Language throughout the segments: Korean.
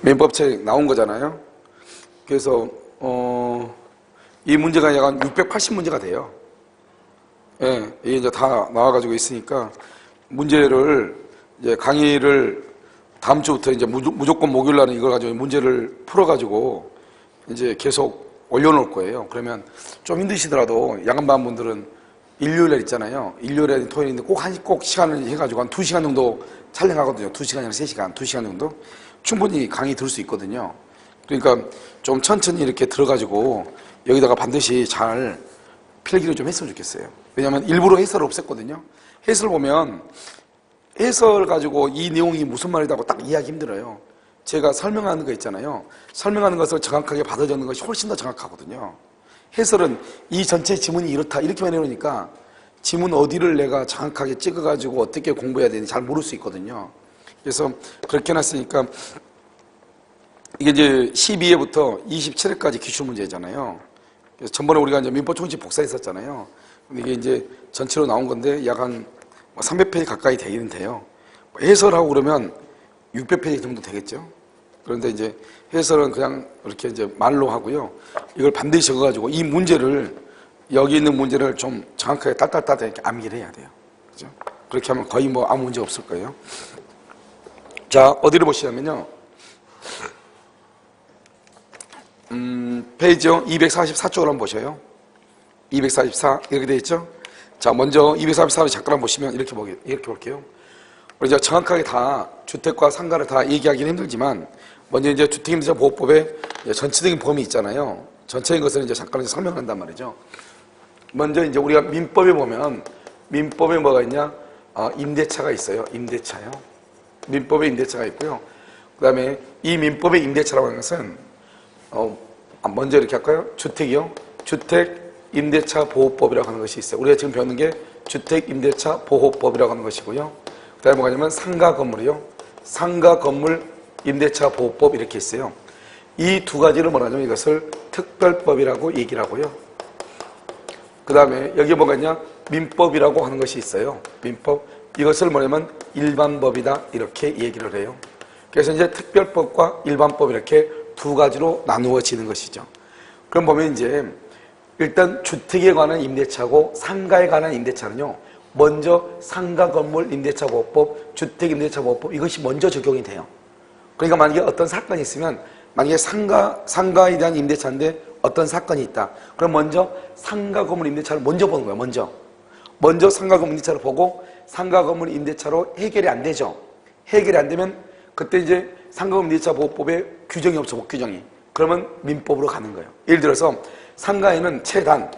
민법책 나온 거잖아요. 그래서 이 문제가 약 한 680문제가 돼요. 예, 이게 이제 다 나와가지고 있으니까 문제를 이제 강의를 다음 주부터 이제 무조건 목요일 날은 이걸 가지고 문제를 풀어가지고 이제 계속 올려놓을 거예요. 그러면 좀 힘드시더라도 야간반 분들은 일요일 날 있잖아요. 일요일에 토요일인데 꼭 시간을 해가지고 한 2시간 정도 촬영하거든요. 2시간이나 3시간, 2시간 정도 충분히 강의 들을 수 있거든요. 그러니까 좀 천천히 이렇게 들어가지고 여기다가 반드시 잘 필기를 좀 했으면 좋겠어요. 왜냐하면 일부러 해설을 없앴거든요. 해설 보면 해설 가지고 이 내용이 무슨 말이라고 딱 이해하기 힘들어요. 제가 설명하는 거 있잖아요. 설명하는 것을 정확하게 받아 적는 것이 훨씬 더 정확하거든요. 해설은 이 전체 지문이 이렇다 이렇게만 해놓으니까 지문 어디를 내가 정확하게 찍어가지고 어떻게 공부해야 되는지 잘 모를 수 있거든요. 그래서 그렇게 해놨으니까 이게 이제 12회부터 27회까지 기출문제잖아요. 그래서 전번에 우리가 이제 민법 총칙 복사했었잖아요. 근데 이게 이제 전체로 나온 건데 약 한 300페이지 가까이 되기는 돼요. 해설하고 그러면 600페이지 정도 되겠죠. 그런데 이제 해설은 그냥 이렇게 이제 말로 하고요. 이걸 반드시 적어가지고 이 문제를 여기 있는 문제를 좀 정확하게 딸딸딸 이렇게 암기를 해야 돼요. 그죠? 그렇게 하면 거의 뭐 아무 문제 없을 거예요. 자, 어디를 보시냐면요. 페이지요. 244쪽을 한번 보셔요. 244 이렇게 되어 있죠. 자, 먼저 244를 잠깐 한번 보시면 이렇게 볼게요. 우리 이제 정확하게 다 주택과 상가를 다 얘기하기는 힘들지만 먼저 이제 주택임대차 보호법의 전체적인 범위 있잖아요. 전체적인 것을 이제 잠깐 설명한단 말이죠. 먼저 이제 우리가 민법에 보면 민법에 뭐가 있냐? 임대차가 있어요. 임대차요. 민법에 임대차가 있고요. 그 다음에 이 민법의 임대차라고 하는 것은 먼저 이렇게 할까요? 주택이요. 주택 임대차 보호법이라고 하는 것이 있어요. 우리가 지금 배우는 게 주택 임대차 보호법이라고 하는 것이고요. 그 다음에 뭐냐면 상가 건물이요. 상가 건물 임대차 보호법 이렇게 있어요. 이 두 가지를 뭐라냐면 이것을 특별법이라고 얘기를 하고요. 그 다음에 여기 뭐가 있냐? 민법이라고 하는 것이 있어요. 민법. 이것을 뭐냐면 일반법이다 이렇게 얘기를 해요. 그래서 이제 특별법과 일반법 이렇게 두 가지로 나누어지는 것이죠. 그럼 보면 이제 일단 주택에 관한 임대차고 상가에 관한 임대차는요. 먼저 상가 건물 임대차 보호법, 주택 임대차 보호법 이것이 먼저 적용이 돼요. 그러니까 만약에 어떤 사건이 있으면 만약에 상가에 대한 임대차인데 어떤 사건이 있다. 그럼 먼저 상가 건물 임대차를 먼저 보는 거예요. 먼저 상가 건물 임대차를 보고 상가 건물 임대차로 해결이 안 되죠. 해결이 안 되면 그때 이제 상가 건물 임대차 보호법에 규정이 없어, 법 규정이. 그러면 민법으로 가는 거예요. 예를 들어서 상가에는 최단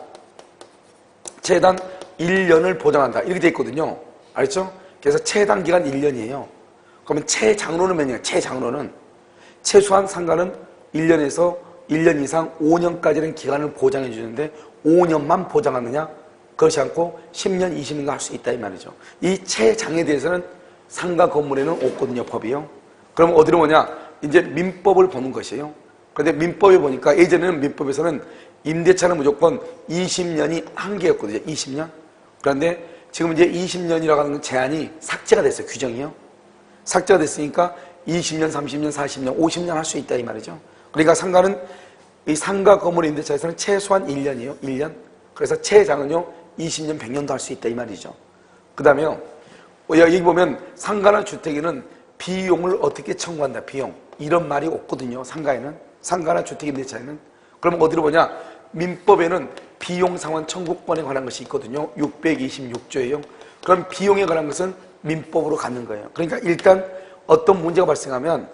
1년을 보장한다. 이렇게 돼 있거든요. 알죠? 그래서 최단 기간 1년이에요. 그러면 최장로는 몇 년이에요? 최장로는 최소한 상가는 1년에서 1년 이상 5년까지는 기간을 보장해 주는데 5년만 보장하느냐? 그렇지 않고 10년, 20년도 할 수 있다 이 말이죠. 이 최장에 대해서는 상가 건물에는 없거든요. 법이요. 그럼 어디로 오냐? 이제 민법을 보는 것이에요. 그런데 민법에 보니까 예전에는 민법에서는 임대차는 무조건 20년이 한계였거든요. 20년. 그런데 지금 이제 20년이라고 하는 제한이 삭제가 됐어요. 규정이요. 삭제가 됐으니까 20년, 30년, 40년, 50년 할 수 있다 이 말이죠. 그러니까 상가는 이 상가 건물 임대차에서는 최소한 1년이에요. 1년. 그래서 최장은요 20년, 100년도 할 수 있다 이 말이죠. 그 다음에요. 여기 보면 상가나 주택에는 비용을 어떻게 청구한다. 비용. 이런 말이 없거든요. 상가나 주택 임대차에는. 그럼 어디로 보냐? 민법에는 비용상환 청구권에 관한 것이 있거든요. 626조예요. 그럼 비용에 관한 것은 민법으로 가는 거예요. 그러니까 일단 어떤 문제가 발생하면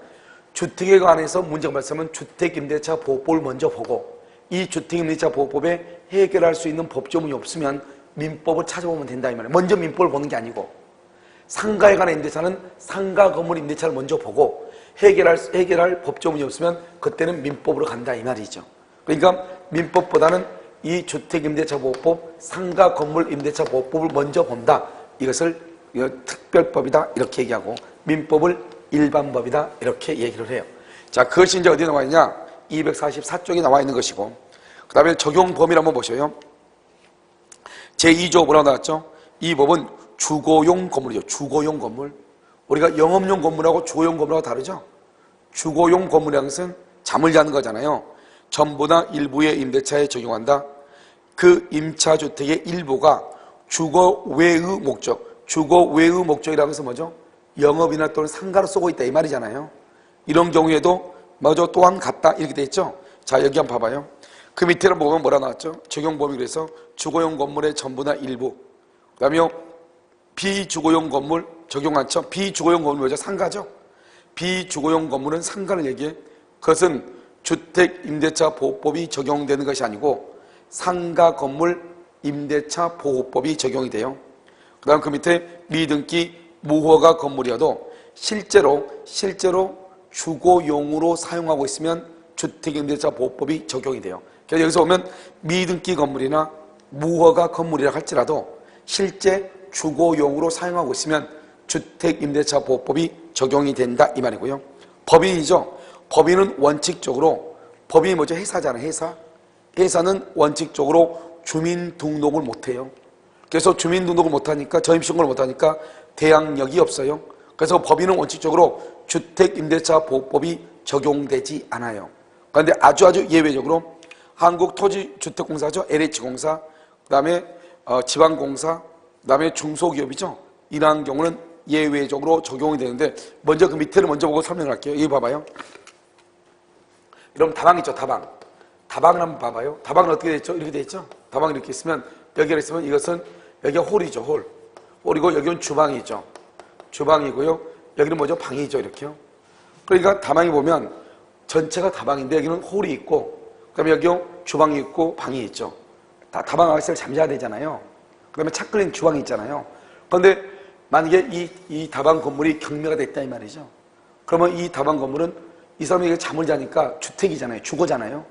주택에 관해서 문제가 발생하면 주택임대차 보호법을 먼저 보고 이 주택임대차 보호법에 해결할 수 있는 법조문이 없으면 민법을 찾아보면 된다 이 말이에요. 먼저 민법을 보는 게 아니고 상가에 관한 임대차는 상가 건물 임대차를 먼저 보고 해결할 법조문이 없으면 그때는 민법으로 간다 이 말이죠. 그러니까 민법보다는 이 주택임대차 보호법, 상가 건물 임대차 보호법을 먼저 본다. 이것을 특별법이다 이렇게 얘기하고 민법을 일반법이다 이렇게 얘기를 해요. 자, 그것이 이제 어디에 나와 있냐? 244쪽에 나와 있는 것이고 그 다음에 적용 범위를 한번 보셔요. 제2조 뭐라고 나왔죠? 이 법은 주거용 건물이죠. 주거용 건물. 우리가 영업용 건물하고 주거용 건물하고 다르죠? 주거용 건물이라는 것은 잠을 자는 거잖아요. 전부나 일부의 임대차에 적용한다. 그 임차주택의 일부가 주거 외의 목적, 주거 외의 목적이라는 것은 뭐죠? 영업이나 또는 상가로 쓰고 있다 이 말이잖아요. 이런 경우에도 먼저 또한 같다 이렇게 돼 있죠. 자, 여기 한번 봐봐요. 그 밑에를 보면 뭐라 나왔죠? 적용 범위. 그래서 주거용 건물의 전부나 일부, 그 다음에 비주거용 건물 적용 않죠. 비주거용 건물 뭐죠? 상가죠. 비주거용 건물은 상가를 얘기해. 그것은 주택임대차 보호법이 적용되는 것이 아니고 상가 건물 임대차 보호법이 적용이 돼요. 그 다음 그 밑에 미등기 무허가 건물이어도 실제로 주거용으로 사용하고 있으면 주택임대차 보호법이 적용이 돼요. 그래서 여기서 보면 미등기 건물이나 무허가 건물이라 할지라도 실제 주거용으로 사용하고 있으면 주택임대차 보호법이 적용이 된다 이 말이고요. 법인이죠. 법인은 원칙적으로, 법인이 뭐죠? 회사잖아요. 회사는 원칙적으로 주민등록을 못해요. 그래서 주민등록을 못하니까, 전입신고를 못하니까 대항력이 없어요. 그래서 법인은 원칙적으로 주택임대차 보호법이 적용되지 않아요. 그런데 아주 예외적으로 한국토지주택공사죠. LH공사, 그 다음에 지방공사, 그 다음에 중소기업이죠. 이러한 경우는 예외적으로 적용이 되는데, 먼저 그 밑에를 먼저 보고 설명을 할게요. 여기 봐봐요. 여러분 다방 있죠. 다방을 한번 봐봐요. 다방은 어떻게 돼 있죠? 이렇게 돼 있죠. 다방이 이렇게 있으면, 여기가 있으면 이것은 여기가 홀이죠. 홀이고 여기는 주방이죠. 주방이고요. 여기는 뭐죠? 방이죠. 이렇게요. 그러니까 다방이 보면 전체가 다방인데 여기는 홀이 있고, 그 다음에 여기 주방이 있고 방이 있죠. 다방 아가씨를 잠자야 되잖아요. 그 다음에 차 끓인 주방이 있잖아요. 그런데 만약에 이 다방 건물이 경매가 됐다 이 말이죠. 그러면 이 다방 건물은 이 사람이 잠을 자니까 주택이잖아요. 주거잖아요.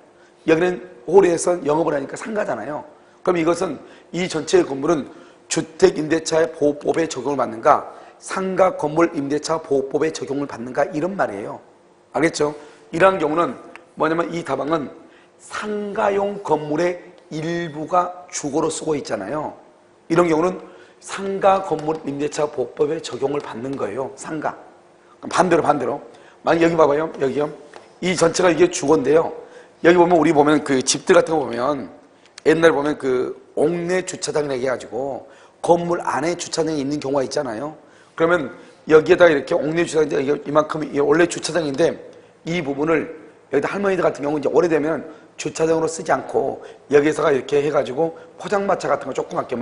여기는 홀에서 영업을 하니까 상가잖아요. 그럼 이것은 이 전체의 건물은 주택임대차의 보호법에 적용을 받는가, 상가 건물 임대차 보호법에 적용을 받는가 이런 말이에요. 알겠죠? 이러한 경우는 뭐냐면 이 다방은 상가용 건물의 일부가 주거로 쓰고 있잖아요. 이런 경우는 상가 건물 임대차 보호법에 적용을 받는 거예요. 상가. 반대로 만약 여기 봐봐요. 여기요. 이 전체가 이게 주거인데요. 여기 보면 우리 보면 그 집들 같은 거 보면 옛날에 보면 그 옥내 주차장이라고 해가지고 건물 안에 주차장이 있는 경우가 있잖아요. 그러면 여기에다 이렇게 옥내 주차장인데 이만큼 원래 주차장인데 이 부분을 여기다 할머니들 같은 경우는 이제 오래되면 주차장으로 쓰지 않고 여기서가 이렇게 해가지고 포장마차 같은 거 조그맣게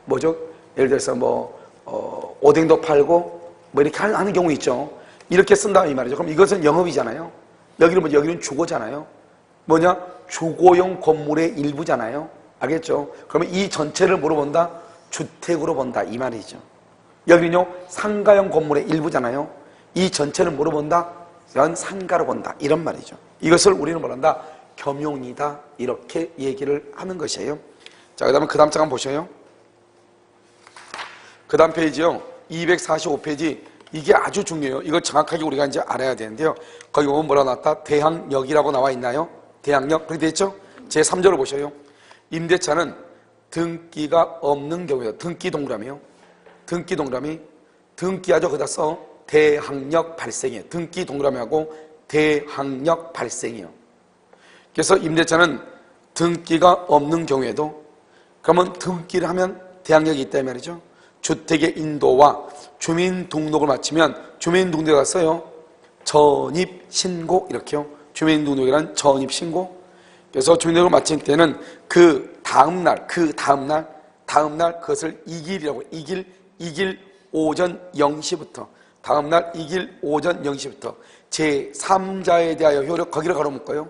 뭐죠? 예를 들어서 오뎅도 팔고 이렇게 하는 경우 있죠. 이렇게 쓴다 이 말이죠. 그럼 이것은 영업이잖아요. 여기는 뭐죠? 여기는 주거잖아요. 뭐냐? 주거용 건물의 일부잖아요. 알겠죠? 그러면 이 전체를 뭐로 본다? 주택으로 본다 이 말이죠. 여기는요 상가용 건물의 일부잖아요. 이 전체를 뭐로 본다? 상가로 본다 이런 말이죠. 이것을 우리는 뭐란다? 겸용이다 이렇게 얘기를 하는 것이에요. 자, 그 다음에 그 다음 장 한번 보셔요. 그 다음 페이지요 245페이지. 이게 아주 중요해요. 이걸 정확하게 우리가 이제 알아야 되는데요. 거기 보면 뭐라 나왔다? 대항력이라고 나와 있나요? 대항력 그렇게 돼 있죠? 제3절을 보셔요. 임대차는 등기가 없는 경우에요. 등기 동그라미요. 등기하죠. 거기다 써 대항력 발생이에요. 등기 동그라미하고 대항력 발생이에요. 그래서 임대차는 등기가 없는 경우에도, 그러면 등기를 하면 대항력이 있다 이 말이죠. 주택의 인도와 주민등록을 마치면, 주민등록에 갔어요. 전입신고 이렇게요. 주민등록이란 전입신고. 그래서 주민등록을 마친 때는 그 다음날 그것을 이길이라고 해요. 이길 오전 0시부터, 다음날 이길 오전 0시부터 제3자에 대하여 효력, 거기를 걸어묶어요.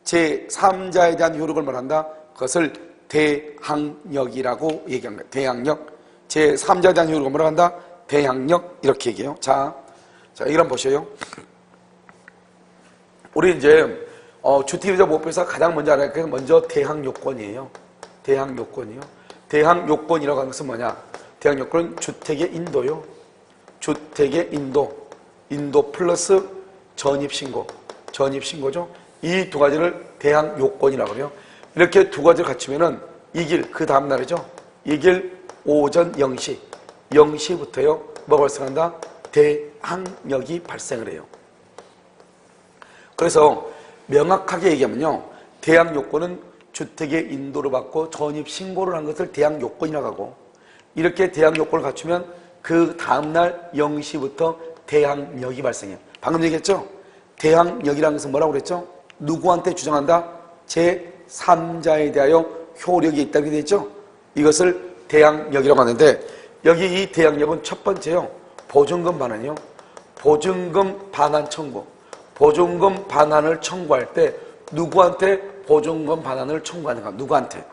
제3자에 대한 효력을 말한다. 그것을 대항력이라고 얘기한 거예요. 대항력. 제3자에 대한 효력을 뭐라 한다? 대항력 이렇게 얘기해요. 자 이걸 한번 보셔요. 우리 이제 주택임대차 보호법에서 가장 먼저 알아야 할 것은 먼저 대항요건이에요. 대항요건이라고 하는 것은 뭐냐? 대항요건은 주택의 인도요. 주택의 인도 플러스 전입신고죠. 이 두 가지를 대항요건이라고 해요. 이렇게 두 가지를 갖추면은 이길, 그 다음 날이죠. 이길 오전 0시부터요 뭐가 발생한다? 대항력이 발생을 해요. 그래서 명확하게 얘기하면요, 대항 요건은 주택의 인도를 받고 전입 신고를 한 것을 대항 요건이라고 하고, 이렇게 대항 요건을 갖추면 그 다음날 0시부터 대항력이 발생해요. 방금 얘기했죠? 대항력이라는 것은 뭐라고 그랬죠? 누구한테 주장한다? 제3자에 대하여 효력이 있다고 되어 있죠? 이것을 대항력이라고 하는데, 여기 이 대항력은 첫 번째요, 보증금 반환이요. 보증금 반환 청구. 보증금 반환을 청구할 때 누구한테 보증금 반환을 청구하는가? 누구한테?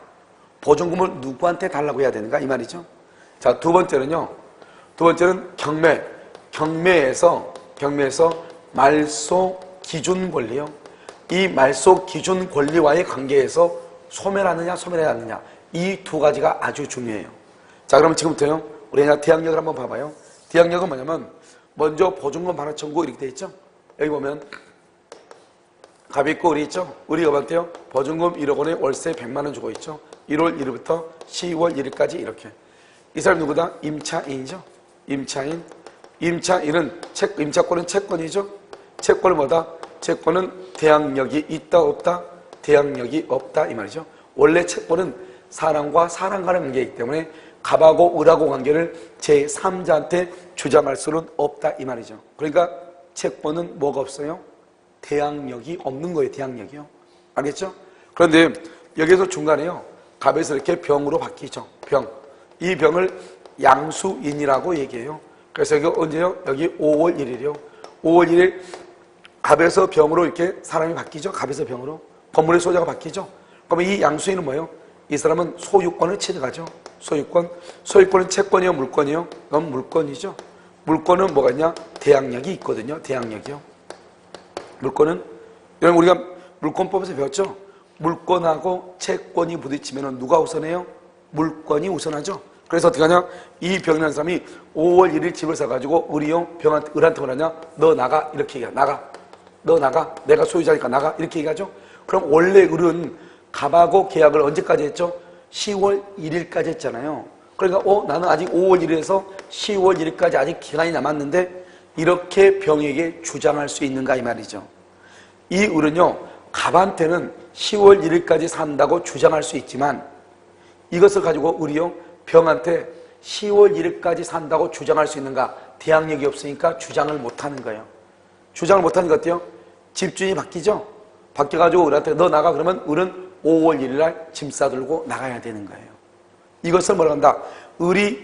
보증금을 누구한테 달라고 해야 되는가? 이 말이죠. 자, 두 번째는요, 두 번째는 경매. 경매에서 말소 기준 권리요. 이 말소 기준 권리와의 관계에서 소멸하느냐 소멸하지 않느냐, 이 두 가지가 아주 중요해요. 자, 그럼 지금부터요, 우리 그냥 대항력을 한번 봐봐요. 대항력은 뭐냐면, 먼저 보증금 반환 청구 이렇게 돼 있죠? 여기 보면 갑이 있고 을이 있죠? 우리 여보한테요, 보증금 1억 원에 월세 100만 원 주고 있죠? 1월 1일부터 10월 1일까지 이렇게. 이 사람 누구다? 임차인이죠? 임차인. 임차인은 임차권은 채권이죠? 채권은 뭐다? 채권은 대항력이 있다 없다? 대항력이 없다 이 말이죠. 원래 채권은 사람과 사람 간의 관계이기 때문에 갑하고 을하고 관계를 제3자한테 주장할 수는 없다 이 말이죠. 그러니까 채권은 뭐가 없어요? 대항력이 없는 거예요. 대항력이요. 알겠죠? 그런데 여기서 중간에요, 갑에서 이렇게 병으로 바뀌죠. 병. 이 병을 양수인이라고 얘기해요. 그래서 여기 언제요? 여기 5월 1일이요. 5월 1일 갑에서 병으로 이렇게 사람이 바뀌죠. 갑에서 병으로. 건물의 소유자가 바뀌죠. 그러면 이 양수인은 뭐예요? 이 사람은 소유권을 취득하죠. 소유권. 소유권은 채권이요, 물권이요? 그럼 물권이죠. 물권은 뭐가 있냐? 대항력이 있거든요. 대항력이요. 물권은, 여러분 우리가 물권법에서 배웠죠? 물권하고 채권이 부딪히면 누가 우선해요? 물권이 우선하죠. 그래서 어떻게 하냐? 이 병이라는 사람이 5월 1일 집을 사가지고 을한테 뭐라냐? 너 나가. 이렇게 얘기해. 나가. 너 나가. 내가 소유자니까 나가. 이렇게 얘기하죠. 그럼 원래 을은 갑하고 계약을 언제까지 했죠? 10월 1일까지 했잖아요. 그러니까 나는 아직 5월 1일에서 10월 1일까지 아직 기간이 남았는데 이렇게 병에게 주장할 수 있는가 이 말이죠. 이 을은요, 갑한테는 10월 1일까지 산다고 주장할 수 있지만 이것을 가지고 을이요, 병한테 10월 1일까지 산다고 주장할 수 있는가? 대항력이 없으니까 주장을 못하는 거예요. 주장을 못하는 것 같아요. 집주인이 바뀌죠? 바뀌어가지고 을한테 너 나가 그러면 을은 5월 1일 날 짐 싸들고 나가야 되는 거예요. 이것을 뭐라고 한다?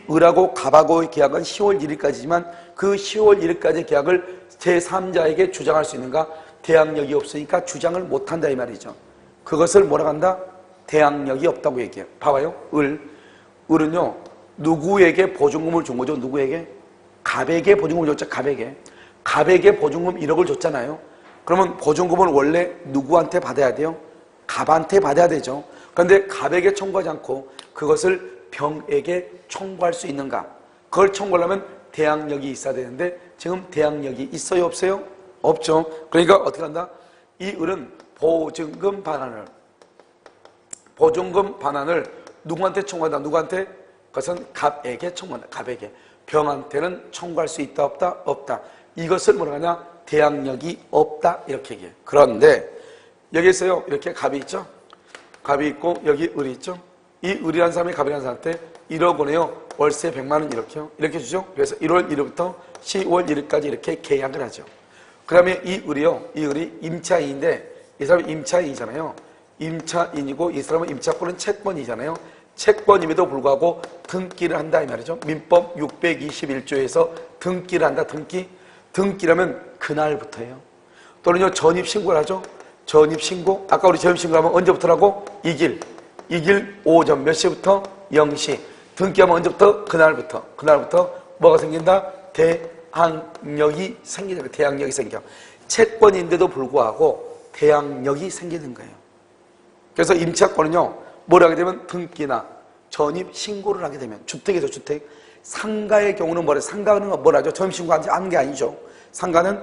을하고 갑하고의 계약은 10월 1일까지지만 그 10월 1일까지 계약을 제3자에게 주장할 수 있는가? 대항력이 없으니까 주장을 못한다 이 말이죠. 그것을 뭐라고 한다? 대항력이 없다고 얘기해요. 봐봐요. 을은요, 누구에게 보증금을 준 거죠? 누구에게? 갑에게 보증금을 줬죠. 갑에게 보증금 1억을 줬잖아요. 그러면 보증금을 원래 누구한테 받아야 돼요? 갑한테 받아야 되죠. 그런데 갑에게 청구하지 않고 그것을 병에게 청구할 수 있는가? 그걸 청구하려면 대항력이 있어야 되는데 지금 대항력이 있어요? 없어요? 없죠. 그러니까 어떻게 한다? 이 을은 보증금 반환을 누구한테 청구한다? 누구한테? 그것은 갑에게 청구한다. 갑에게. 병한테는 청구할 수 있다 없다? 없다. 이것을 뭐라 하냐? 대항력이 없다 이렇게 얘기해요. 그런데 여기에서요, 이렇게 갑이 있죠? 갑이 있고 여기 을이 있죠? 이 을이라는 사람이 갑이라는 사람한테 1억 원에요, 월세 100만 원 이렇게요. 이렇게 주죠? 그래서 1월 1일부터 10월 1일까지 이렇게 계약을 하죠. 그 다음에 이 을이 임차인인데 이 사람이 임차인이잖아요. 임차인이고 이 사람은 임차권은 채권이잖아요. 채권임에도 불구하고 등기를 한다 이 말이죠. 민법 621조에서 등기를 한다. 등기라면 그날부터예요. 또는요, 전입신고를 하죠. 전입신고. 아까 우리 전입신고하면 언제부터라고? 이길 오전 몇 시부터? 0시. 등기하면 언제부터? 그날부터 뭐가 생긴다? 대항력이 생기는 거예요. 대항력이 생겨. 채권인데도 불구하고 대항력이 생기는 거예요. 그래서 임차권은요, 뭘 하게 되면 등기나 전입신고를 하게 되면, 주택에서 주택. 상가의 경우는 뭐래? 상가는 뭘 하죠? 전입신고하는 게 아니죠. 상가는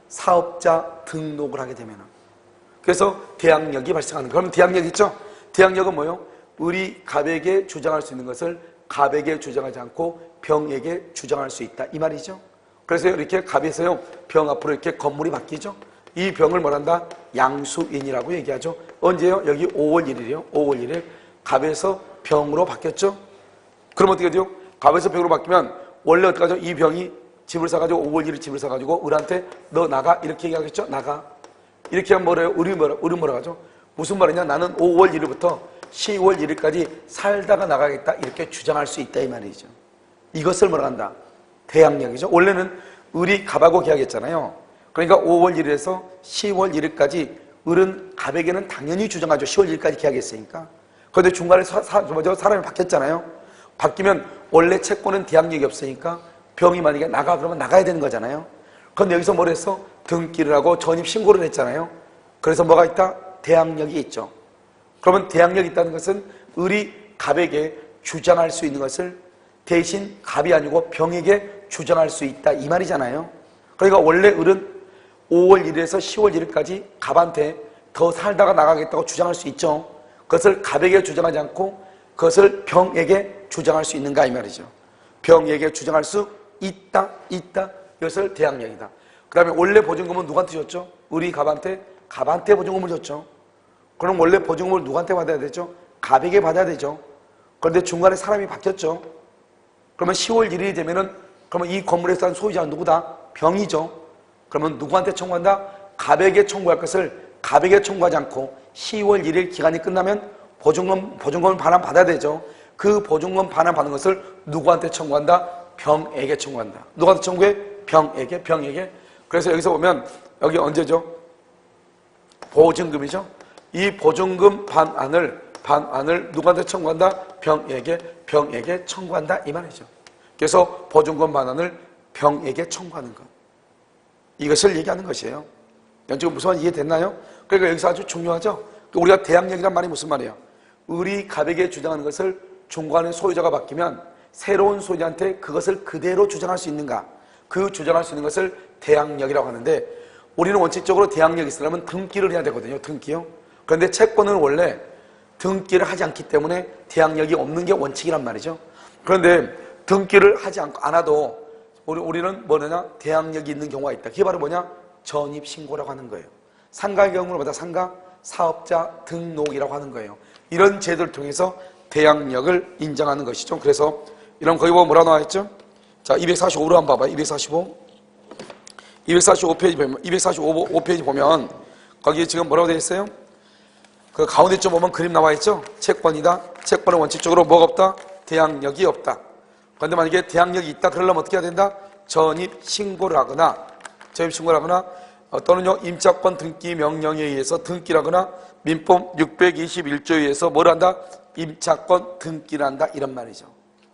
사업자 등록을 하게 되면. 그래서 대항력이 발생하는 거예요. 그럼 대항력 있죠? 대항력은 뭐예요? 을이 갑에게 주장할 수 있는 것을 갑에게 주장하지 않고 병에게 주장할 수 있다 이 말이죠. 그래서 이렇게 갑에서요, 병 앞으로 이렇게 건물이 바뀌죠. 이 병을 뭐란다? 양수인이라고 얘기하죠. 언제요? 여기 5월 1일이요. 5월 1일 갑에서 병으로 바뀌었죠. 그럼 어떻게 돼요? 갑에서 병으로 바뀌면 원래 어떡하죠? 이 병이 집을 사가지고 5월 1일 집을 사가지고 을한테 너 나가 이렇게 얘기하겠죠? 나가. 이렇게 하면 뭐래요? 을이 뭐라 하죠? 무슨 말이냐? 나는 5월 1일부터 10월 1일까지 살다가 나가겠다 이렇게 주장할 수 있다 이 말이죠. 이것을 뭐라 한다? 대항력이죠. 원래는 을이 갑하고 계약했잖아요. 그러니까 5월 1일에서 10월 1일까지 을은 갑에게는 당연히 주장하죠. 10월 1일까지 계약했으니까. 그런데 중간에 사람이 바뀌었잖아요. 바뀌면 원래 채권은 대항력이 없으니까 병이 만약에 나가 그러면 나가야 되는 거잖아요. 그런데 여기서 뭘 했어? 등기를 하고 전입신고를 했잖아요. 그래서 뭐가 있다? 대항력이 있죠. 그러면 대항력이 있다는 것은 을이 갑에게 주장할 수 있는 것을 대신 갑이 아니고 병에게 주장할 수 있다 이 말이잖아요. 그러니까 원래 을은 5월 1일에서 10월 1일까지 갑한테 더 살다가 나가겠다고 주장할 수 있죠. 그것을 갑에게 주장하지 않고 그것을 병에게 주장할 수 있는가 이 말이죠. 병에게 주장할 수 있다. 이것을 대항력이다. 그 다음에 원래 보증금은 누구한테 줬죠? 을이 갑한테 보증금을 줬죠. 그럼 원래 보증금을 누구한테 받아야 되죠? 갑에게 받아야 되죠. 그런데 중간에 사람이 바뀌었죠. 그러면 10월 1일이 되면은 그러면 이 건물에 산 소유자는 누구다? 병이죠. 그러면 누구한테 청구한다? 갑에게 청구할 것을 갑에게 청구하지 않고 10월 1일 기간이 끝나면 보증금을 반환 받아야 되죠. 그 보증금 반환 받는 것을 누구한테 청구한다? 병에게 청구한다. 누구한테 청구해? 병에게. 그래서 여기서 보면 여기 언제죠? 보증금이죠. 이 보증금 반환을 누구한테 청구한다? 병에게 청구한다 이 말이죠. 그래서 보증금 반환을 병에게 청구하는 것. 이것을 얘기하는 것이에요. 지금 무슨 말 이해됐나요? 그러니까 여기서 아주 중요하죠. 우리가 대항력이란 말이 무슨 말이에요? 을이 갑에게 주장하는 것을 중간에 소유자가 바뀌면 새로운 소유자한테 그것을 그대로 주장할 수 있는가? 그 주장할 수 있는 것을 대항력이라고 하는데 우리는 원칙적으로 대항력이 있으려면 등기를 해야 되거든요. 등기요. 그런데 채권은 원래 등기를 하지 않기 때문에 대항력이 없는 게 원칙이란 말이죠. 그런데 등기를 하지 않아도 우리는 뭐냐? 대항력이 있는 경우가 있다. 그게 바로 뭐냐? 전입신고라고 하는 거예요. 상가의 경우를 보다 상가, 사업자 등록이라고 하는 거예요. 이런 제도를 통해서 대항력을 인정하는 것이죠. 그래서 이런 거기 보면 뭐라 나와 있죠? 자, 245로 한번 봐봐요. 245페이지 보면 거기에 지금 뭐라고 되어 있어요? 그 가운데 좀 보면 그림 나와 있죠? 채권이다. 채권은 원칙적으로 뭐가 없다? 대항력이 없다. 그런데 만약에 대항력이 있다 그러려면 어떻게 해야 된다? 전입신고를 하거나 또는요 임차권 등기 명령에 의해서 등기를 하거나 민법 621조에 의해서 뭘 한다? 임차권 등기를 한다 이런 말이죠.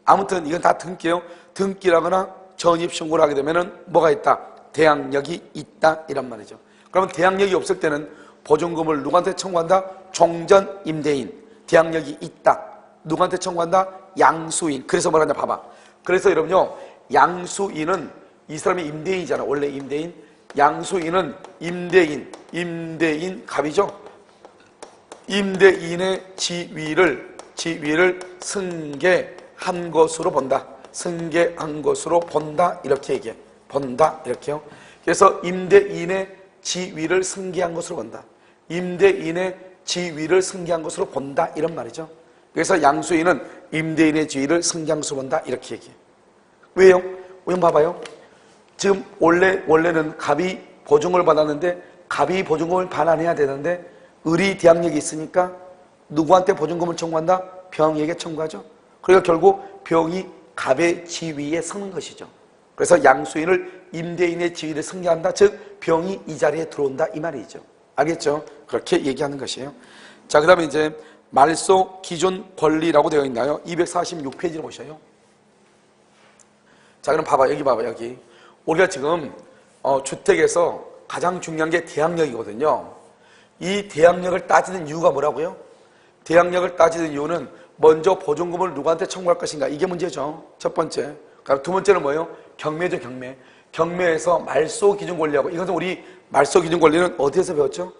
아무튼 이건 다 등기예요. 등기를 하거나 전입신고를 하게 되면은 뭐가 있다? 대항력이 있다 이런 말이죠. 그러면 대항력이 없을 때는 보증금을 누구한테 청구한다? 종전 임대인. 대항력이 있다. 누구한테 청구한다? 양수인. 그래서 뭐라냐 봐봐. 그래서 여러분요 양수인은 이 사람이 임대인이잖아. 원래 임대인. 양수인은 임대인 갑이죠. 임대인의 지위를 승계한 것으로 본다. 승계한 것으로 본다 이렇게 얘기해. 본다 이렇게요. 그래서 임대인의 지위를 승계한 것으로 본다. 임대인의 지위를 승계한 것으로 본다 이런 말이죠. 그래서 양수인은 임대인의 지위를 승계한 것으로 본다 이렇게 얘기해. 왜요? 우선 봐봐요. 지금 원래는 갑이 보증을 받았는데 갑이 보증금을 반환해야 되는데 을이 대항력이 있으니까 누구한테 보증금을 청구한다? 병에게 청구하죠. 그러니까 결국 병이 갑의 지위에 서는 것이죠. 그래서 양수인을 임대인의 지위를 승계한다. 즉 병이 이 자리에 들어온다 이 말이죠. 알겠죠? 그렇게 얘기하는 것이에요. 자, 그 다음에 이제 말소 기존 권리라고 되어 있나요? 246페이지를 보셔요. 자, 그럼 봐봐. 여기 봐봐. 여기 우리가 지금 주택에서 가장 중요한 게 대항력이거든요. 이 대항력을 따지는 이유가 뭐라고요? 대항력을 따지는 이유는 먼저 보증금을 누구한테 청구할 것인가 이게 문제죠. 첫 번째. 두 번째는 뭐예요? 경매죠. 경매에서 말소 기준 권리하고 이것은 우리 말소 기준 권리는 어디에서 배웠죠?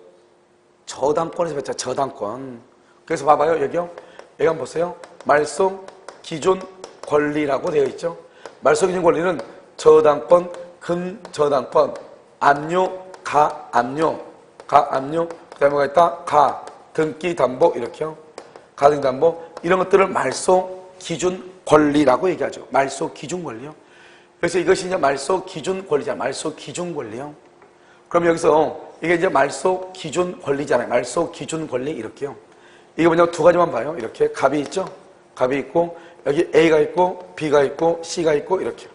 저당권에서 배웠죠. 저당권. 그래서 봐봐요. 여기요. 여기 한번 보세요. 말소 기준 권리라고 되어 있죠. 말소 기준 권리는 저당권, 근저당권, 압류, 가압류, 그 다음에 뭐가 있다? 가, 등기, 담보, 이렇게요. 가, 등기, 담보, 이런 것들을 말소 기준 권리라고 얘기하죠. 말소 기준 권리요. 그래서 이것이 이제 말소 기준 권리잖아요. 말소 기준 권리요. 그럼 여기서 이게 이제 말소 기준 권리잖아요. 말소 기준 권리, 이렇게요. 이게 뭐냐면 두 가지만 봐요. 이렇게 갑이 있죠? 갑이 있고, 여기 A가 있고, B가 있고, C가 있고, 이렇게.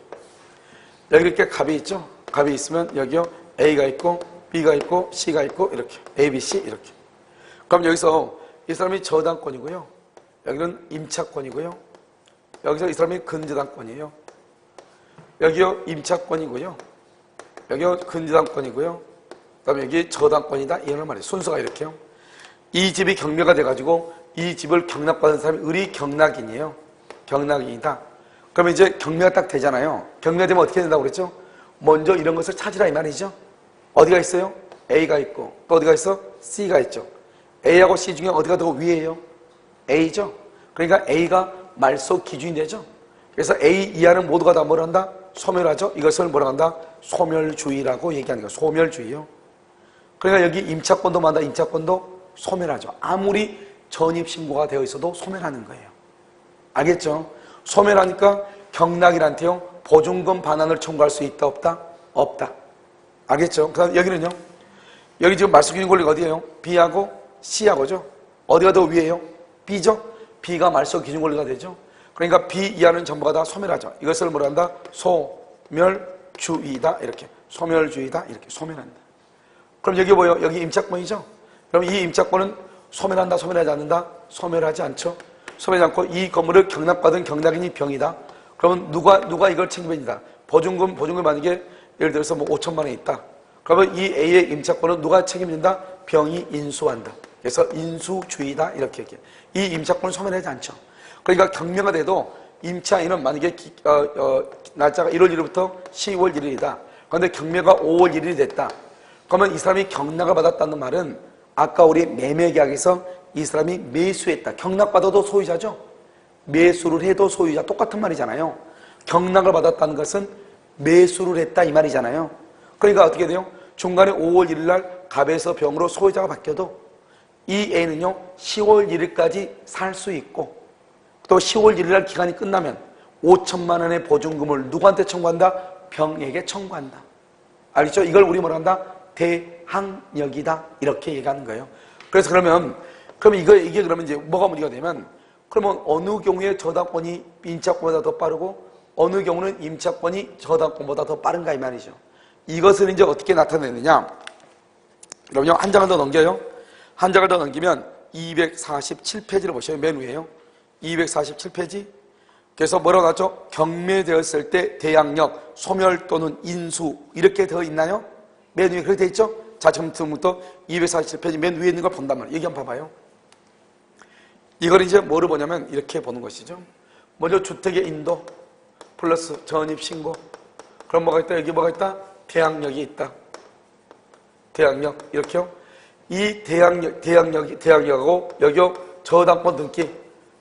여기 이렇게 갑이 있죠? 갑이 있으면 여기요, A가 있고, B가 있고, C가 있고, 이렇게. A, B, C, 이렇게. 그럼 여기서 이 사람이 저당권이고요. 여기는 임차권이고요. 여기서 이 사람이 근저당권이에요. 여기요, 임차권이고요. 여기요, 근저당권이고요. 그 다음에 여기 저당권이다. 이런 말이에요. 순서가 이렇게요. 이 집이 경매가 돼가지고 이 집을 경락받은 사람이 을이 경락인이에요. 경락인이다. 그러면 이제 경매가 딱 되잖아요. 경매가 되면 어떻게 된다고 그랬죠? 먼저 이런 것을 찾으라 이 말이죠. 어디가 있어요? A가 있고, 또 어디가 있어? C가 있죠. A하고 C 중에 어디가 더 위에요? A죠. 그러니까 A가 말소 기준이 되죠. 그래서 A 이하는 모두가 다 뭘 한다? 소멸하죠. 이것을 뭐라 한다? 소멸주의라고 얘기하는 거예요. 소멸주의요. 그러니까 여기 임차권도 만다. 임차권도 소멸하죠. 아무리 전입신고가 되어 있어도 소멸하는 거예요. 알겠죠? 소멸하니까 경락인한테요, 보증금 반환을 청구할 수 있다, 없다? 없다. 알겠죠? 그 다음 여기는요, 여기 지금 말소기준 권리가 어디예요? B하고 C하고죠. 어디가 더 위에요? B죠? B가 말소기준 권리가 되죠. 그러니까 B 이하는 전부가 다 소멸하죠. 이것을 뭐라 한다? 소멸주의다. 이렇게. 소멸주의다. 이렇게. 소멸한다. 그럼 여기 뭐예요? 여기 임차권이죠? 그럼 이 임차권은 소멸한다, 소멸하지 않는다? 소멸하지 않죠? 소멸하지 않고 이 건물을 경락받은 경락인이 병이다. 그러면 누가 이걸 책임집니다. 보증금 만약에 예를 들어서 뭐 5천만 원이 있다. 그러면 이 A의 임차권은 누가 책임진다? 병이 인수한다. 그래서 인수주의다. 이렇게 얘기해요. 이 임차권은 소멸하지 않죠. 그러니까 경매가 돼도 임차인은 만약에 날짜가 1월 1일부터 10월 1일이다. 그런데 경매가 5월 1일이 됐다. 그러면 이 사람이 경락을 받았다는 말은 아까 우리 매매계약에서 이 사람이 매수했다. 경락받아도 소유자죠. 매수를 해도 소유자. 똑같은 말이잖아요. 경락을 받았다는 것은 매수를 했다 이 말이잖아요. 그러니까 어떻게 돼요? 중간에 5월 1일 날 갑에서 병으로 소유자가 바뀌어도 이 A는요 10월 1일까지 살 수 있고 또 10월 1일 날 기간이 끝나면 5천만 원의 보증금을 누구한테 청구한다? 병에게 청구한다. 알겠죠? 이걸 우리 뭐라 한다? 대항력이다. 이렇게 얘기하는 거예요. 그래서 그러면 이게 그러면 이제 뭐가 문제가 되면 그러면 어느 경우에 저당권이 임차권보다 더 빠르고 어느 경우는 임차권이 저당권보다 더 빠른가 이 말이죠. 이것을 이제 어떻게 나타내느냐? 그럼요 한 장을 더 넘겨요. 한 장을 더 넘기면 247페이지를 보셔요. 맨 위에요. 247페이지. 그래서 뭐라고 하죠? 경매되었을 때 대항력, 소멸 또는 인수 이렇게 되어 있나요? 맨 위에 그렇게 되어 있죠? 자, 지금부터 247페이지 맨 위에 있는 걸 본단 말이에요. 여기 한번 봐봐요. 이걸 이제 뭐를 보냐면 이렇게 보는 것이죠. 먼저 주택의 인도 플러스 전입신고. 그럼 뭐가 있다? 여기 뭐가 있다? 대항력이 있다. 대항력 이렇게요. 이 대항력하고 여기요 저당권 등기,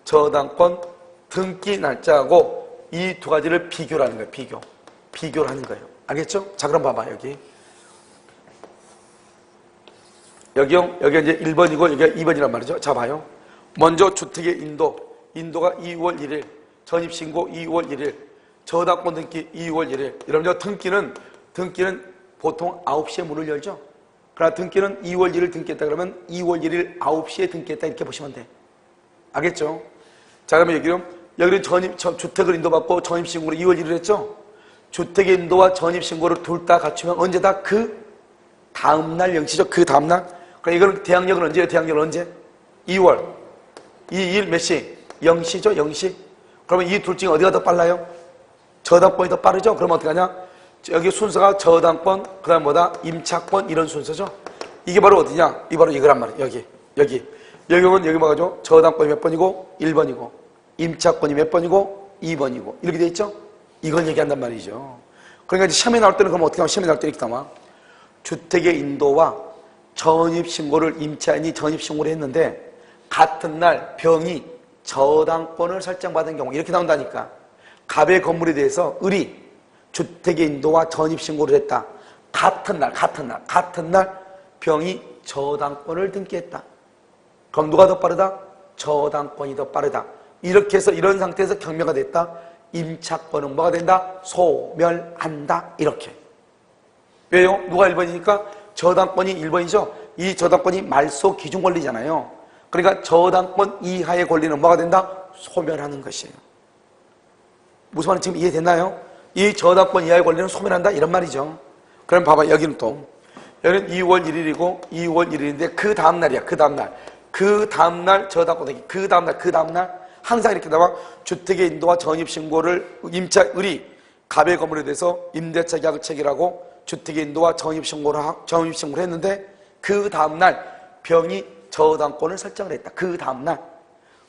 저당권 등기 날짜하고 이 두 가지를 비교를 하는 거예요. 비교를 하는 거예요. 알겠죠? 자, 그럼 봐봐 여기. 여기요, 여기가 이제 1번이고 여기가 2번이란 말이죠. 자, 봐요. 먼저 주택의 인도가 2월 1일, 전입신고 2월 1일, 저당권 등기 2월 1일. 여러분들 등기는 보통 9시에 문을 열죠. 그러나 등기는 2월 1일 등기했다 그러면 2월 1일 9시에 등기했다 이렇게 보시면 돼. 알겠죠? 자, 그러면 여기는 주택을 인도받고 전입신고를 2월 1일 했죠? 주택의 인도와 전입신고를 둘 다 갖추면 언제다? 그 다음날 0시죠? 그 다음날? 그러니까 이거는 대항력은 언제예요? 대항력은 언제? 2월 2일 몇 시? 0시죠? 0시? 그러면 이 둘 중에 어디가 더 빨라요? 저당권이 더 빠르죠? 그러면 어떻게 하냐? 여기 순서가 저당권, 그 다음 뭐다? 임차권 이런 순서죠? 이게 바로 어디냐? 이게 바로 이거란 말이에요. 여기 보면 여기 뭐가죠? 저당권이 몇 번이고 1번이고 임차권이 몇 번이고 2번이고 이렇게 돼 있죠? 이걸 얘기한단 말이죠. 그러니까 이제 시험에 나올 때는 그럼 어떻게 하면 시험에 나올 때 이렇게 나와? 주택의 인도와 전입신고를 임차인이 전입신고를 했는데 같은 날 병이 저당권을 설정받은 경우 이렇게 나온다니까. 갑의 건물에 대해서 을이 주택의 인도와 전입신고를 했다. 같은 날 병이 저당권을 등기했다. 그럼 누가 더 빠르다? 저당권이 더 빠르다. 이렇게 해서 이런 상태에서 경매가 됐다. 임차권은 뭐가 된다? 소멸한다. 이렇게. 왜요? 누가 1번이니까? 저당권이 1번이죠. 이 저당권이 말소 기준 권리잖아요. 그러니까 저당권 이하의 권리는 뭐가 된다? 소멸하는 것이에요. 무슨 말인지 지금 이해됐나요? 이 저당권 이하의 권리는 소멸한다 이런 말이죠. 그럼 봐봐, 여기는 또 여기는 2월 1일이고 2월 1일인데 그 다음날이야. 그 다음날 저당권, 그 다음날 항상 이렇게 나와. 주택의 인도와 전입신고를 임차 을이 갑의 건물에 대해서 임대차 계약을 체결하고 주택의 인도와 전입신고를 했는데 그 다음날 병이 저당권을 설정을 했다. 그 다음날.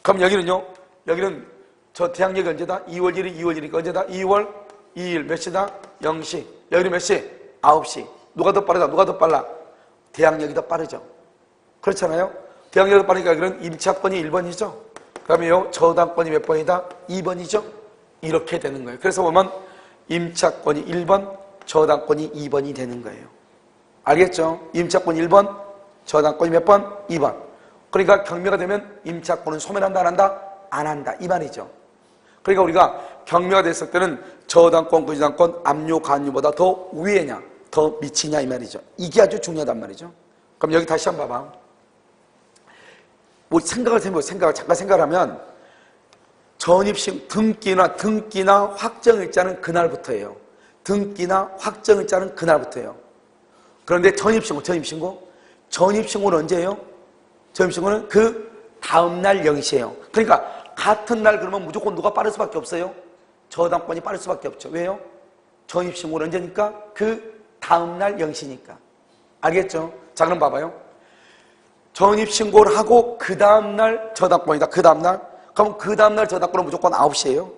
그럼 여기는요, 여기는 저 대항력이 언제다? 2월 1일, 2월 1일이 언제다? 2월 2일 몇 시다? 0시. 여기는 몇 시? 9시. 누가 더 빠르다? 누가 더 빨라? 대항력이 더 빠르죠. 그렇잖아요? 대항력이 더 빠르니까 여기는 임차권이 1번이죠. 그러면 저당권이 몇 번이다? 2번이죠. 이렇게 되는 거예요. 그래서 보면 임차권이 1번, 저당권이 2번이 되는 거예요. 알겠죠? 임차권이 1번, 저당권이 몇 번? 2번. 그러니까 경매가 되면 임차권은 소멸한다, 안 한다? 안 한다. 이 말이죠. 그러니까 우리가 경매가 됐을 때는 저당권, 부저당권, 압류, 간류보다 더 위에냐, 더 밑이냐 이 말이죠. 이게 아주 중요하단 말이죠. 그럼 여기 다시 한번 봐봐. 뭐 잠깐 생각하면 전입식 등기나 확정일자는 그날부터예요. 등기나 확정일자는 그날부터예요. 그런데 전입신고는 언제예요? 전입신고는 그 다음날 0시예요. 그러니까 같은 날 그러면 무조건 누가 빠를 수밖에 없어요? 저당권이 빠를 수밖에 없죠. 왜요? 전입신고는 언제니까? 그 다음날 0시니까. 알겠죠? 자, 그럼 봐봐요. 전입신고를 하고 그 다음날 저당권이다. 그 다음날. 그럼 그 다음날 저당권은 무조건 9시예요.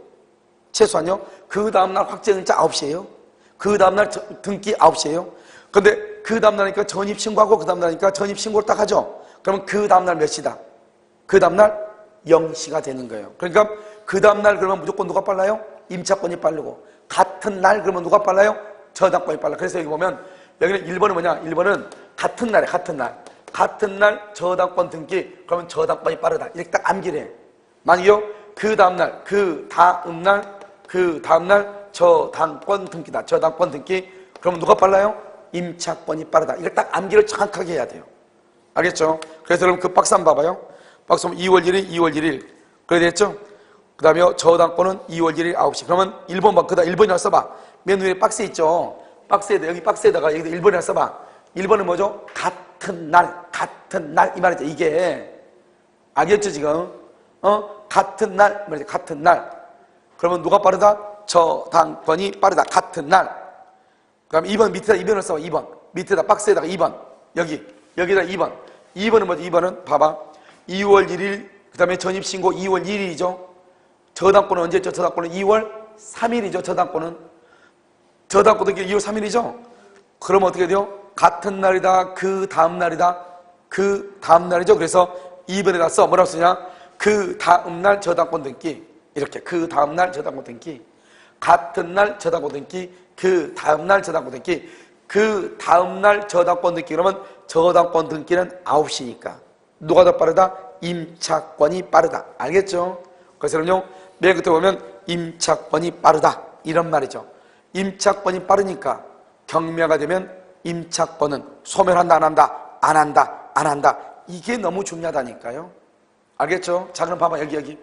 최소한요. 그 다음날 확정일자 9시예요. 그 다음날 등기 9시예요. 근데 그 다음날이니까 전입신고하고 그 다음날이니까 전입신고를 딱 하죠. 그러면 그 다음날 몇 시다? 그 다음날 0시가 되는 거예요. 그러니까 그 다음날 그러면 무조건 누가 빨라요? 임차권이 빠르고 같은 날 그러면 누가 빨라요? 저당권이 빨라. 그래서 여기 보면 여기는 1번은 뭐냐? 1번은 같은 날에 같은 날 저당권 등기 그러면 저당권이 빠르다. 이렇게 딱 암기를 해. 만약에요 그 다음날 저당권 등기다. 저당권 등기 그러면 누가 빨라요? 임차권이 빠르다. 이걸 딱 암기를 정확하게 해야 돼요. 알겠죠? 그래서 여러분 그 박스 한번 봐봐요. 박스 보면 2월 1일 그래 됐죠? 그 다음에 저당권은 2월 1일 9시. 그러면 1번 봐. 그다음 1번이라고 써봐. 맨 위에 박스에 있죠? 여기 박스에다가 여기다 1번이라고 써봐. 1번은 뭐죠? 같은 날 이 말이죠. 이게 알겠죠 지금? 같은 날 말이죠. 같은 날. 그러면 누가 빠르다? 저당권이 빠르다. 같은 날. 그럼 2번 밑에다 2번을 써봐. 2번 밑에다 박스에다가 2번 여기다 2번. 2번은 뭐죠? 2번은 봐봐. 2월 1일 그 다음에 전입신고 2월 1일이죠. 저당권은 언제죠? 저당권은 2월 3일이죠. 저당권은 2월 3일이죠. 그러면 어떻게 돼요? 같은 날이다. 그 다음 날이다. 그 다음 날이죠. 그래서 2번에다 써. 뭐라고 쓰냐? 그 다음 날 저당권 등기. 이렇게 그 다음 날 저당권 등기. 같은 날 저당권 등기. 그 다음 날 저당권 등기. 그 다음 날 저당권 등기. 그러면 저당권 등기는 9시니까 누가 더 빠르다? 임차권이 빠르다. 알겠죠? 그래서 여러분요 맨 끝에 보면 임차권이 빠르다 이런 말이죠. 임차권이 빠르니까 경매가 되면 임차권은 소멸한다 안 한다? 안 한다. 이게 너무 중요하다니까요. 알겠죠? 자 그럼 봐봐 여기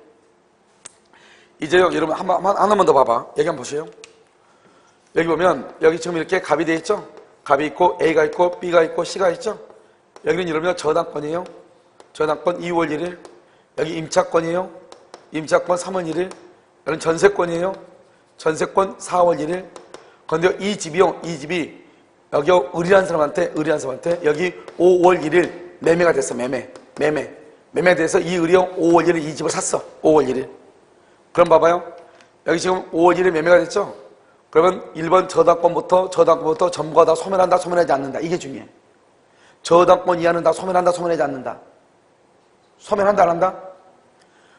이제요 여러분 하나만 더 봐봐. 여기 한번 보세요. 여기 보면 여기 지금 이렇게 갑이 되어 있죠? 갑이 있고 A가 있고 B가 있고 C가 있죠? 여기는 여러분 저당권이에요. 저당권 2월 1일. 여기 임차권이에요. 임차권 3월 1일. 여기는 전세권이에요. 전세권 4월 1일. 그런데 이 집이 여기 의리한 사람한테 여기 5월 1일 매매가 됐어. 매매돼서 이 의리형 5월 1일 이 집을 샀어. 5월 1일. 그럼 봐봐요. 여기 지금 5월 1일 매매가 됐죠? 그러면 1번 저당권부터 전부가 다 소멸한다, 소멸하지 않는다. 이게 중요해. 저당권 이하는 다 소멸한다, 소멸하지 않는다. 소멸한다, 안 한다?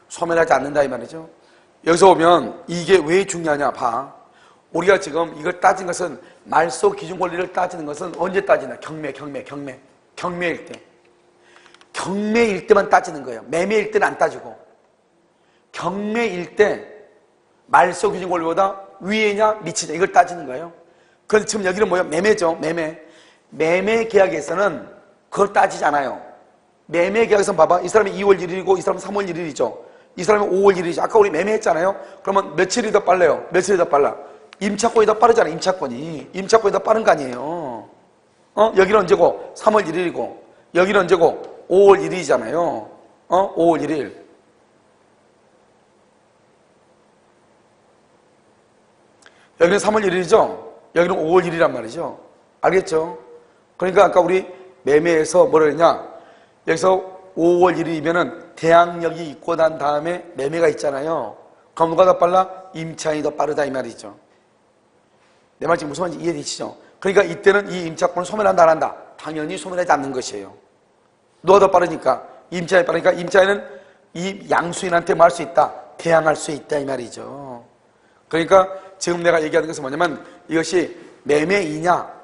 소멸하지 않는다 이 말이죠. 여기서 보면 이게 왜 중요하냐 봐. 우리가 지금 이걸 따진 것은 말소 기준 권리를 따지는 것은 언제 따지나? 경매일 때. 경매일 때만 따지는 거예요. 매매일 때는 안 따지고. 경매일 때 말소 기준 권리보다 위에냐 밑이냐 이걸 따지는 거예요. 그런데 지금 여기는 뭐예요? 매매죠. 매매 계약에서는 그걸 따지지 않아요. 매매 계약에서는 봐봐. 이 사람이 2월 1일이고 이 사람은 3월 1일이죠. 이 사람이 5월 1일이죠. 아까 우리 매매했잖아요. 그러면 며칠이 더 빨라요? 며칠이 더 빨라? 임차권이 더 빠르잖아요. 임차권이 더 빠른 거 아니에요. 여기는 언제고? 3월 1일이고 여기는 언제고? 5월 1일이잖아요. 5월 1일. 여기는 3월 1일이죠. 여기는 5월 1일이란 말이죠. 알겠죠? 그러니까 아까 우리 매매에서 뭐라 그랬냐? 여기서 5월 1일이면은 대항력이 있고 난 다음에 매매가 있잖아요. 그럼 누가 더 빨라? 임차인이 더 빠르다 이 말이죠. 내 말 지금 무슨 말인지 이해되시죠? 그러니까 이때는 이 임차권을 소멸한다 안 한다? 당연히 소멸하지 않는 것이에요. 누가 더 빠르니까? 임차인이 빠르니까 임차인은 이 양수인한테 뭐 할 수 있다? 대항할 수 있다 이 말이죠. 그러니까 지금 내가 얘기하는 것은 뭐냐면 이것이 매매이냐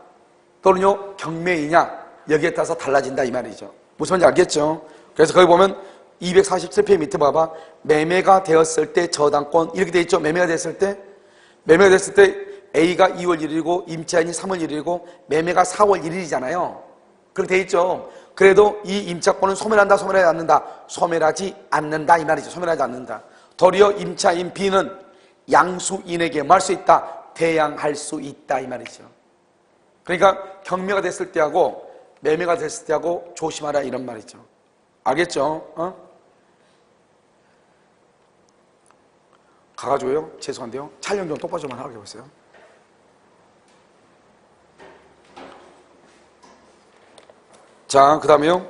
또는요 경매이냐 여기에 따라서 달라진다 이 말이죠. 무슨 말인지 알겠죠? 그래서 거기 보면 247페이지 밑에 봐봐. 매매가 되었을 때 저당권 이렇게 돼 있죠. 매매가 됐을 때 A가 2월 1일이고 임차인이 3월 1일이고 매매가 4월 1일이잖아요. 그렇게 돼 있죠. 그래도 이 임차권은 소멸한다 소멸하지 않는다? 소멸하지 않는다 이 말이죠. 소멸하지 않는다. 도리어 임차인 B는 양수인에게 뭐 할 수 있다? 대항할 수 있다 이 말이죠. 그러니까 경매가 됐을 때하고 매매가 됐을 때하고 조심하라 이런 말이죠. 알겠죠? 가가지고요. 죄송한데요. 촬영 좀 똑바로 좀 하게 해보세요. 자, 그 다음에요.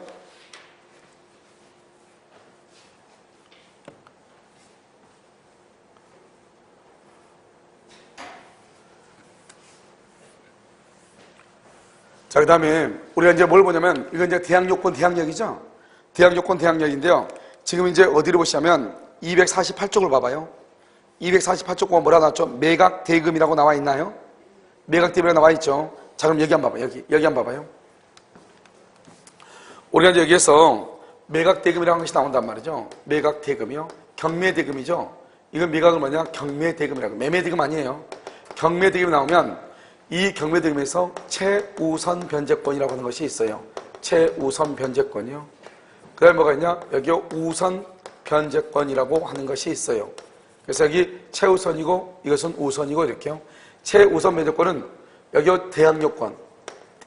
자, 그 다음에 우리가 이제 뭘 보냐면 이건 이제 대항요건 대항력이죠. 대항요건 대항력인데요. 지금 이제 어디를 보시냐면 248쪽을 봐봐요. 248쪽 보면 뭐라 나왔죠? 매각 대금이라고 나와 있나요? 매각 대금이라고 나와 있죠. 자, 그럼 여기 한번 봐봐요. 여기 한번 봐봐요. 우리가 이제 여기에서 매각 대금이라는 것이 나온단 말이죠. 매각 대금이요. 경매 대금이죠. 이건 매각은 뭐냐? 경매 대금이라고. 매매 대금 아니에요. 경매 대금이 나오면 이 경매 대금에서 최우선 변제권이라고 하는 것이 있어요. 최우선 변제권이요. 그 다음에 뭐가 있냐? 여기 우선 변제권이라고 하는 것이 있어요. 그래서 여기 최우선이고 이것은 우선이고 이렇게요. 최우선 변제권은 여기 대항요건.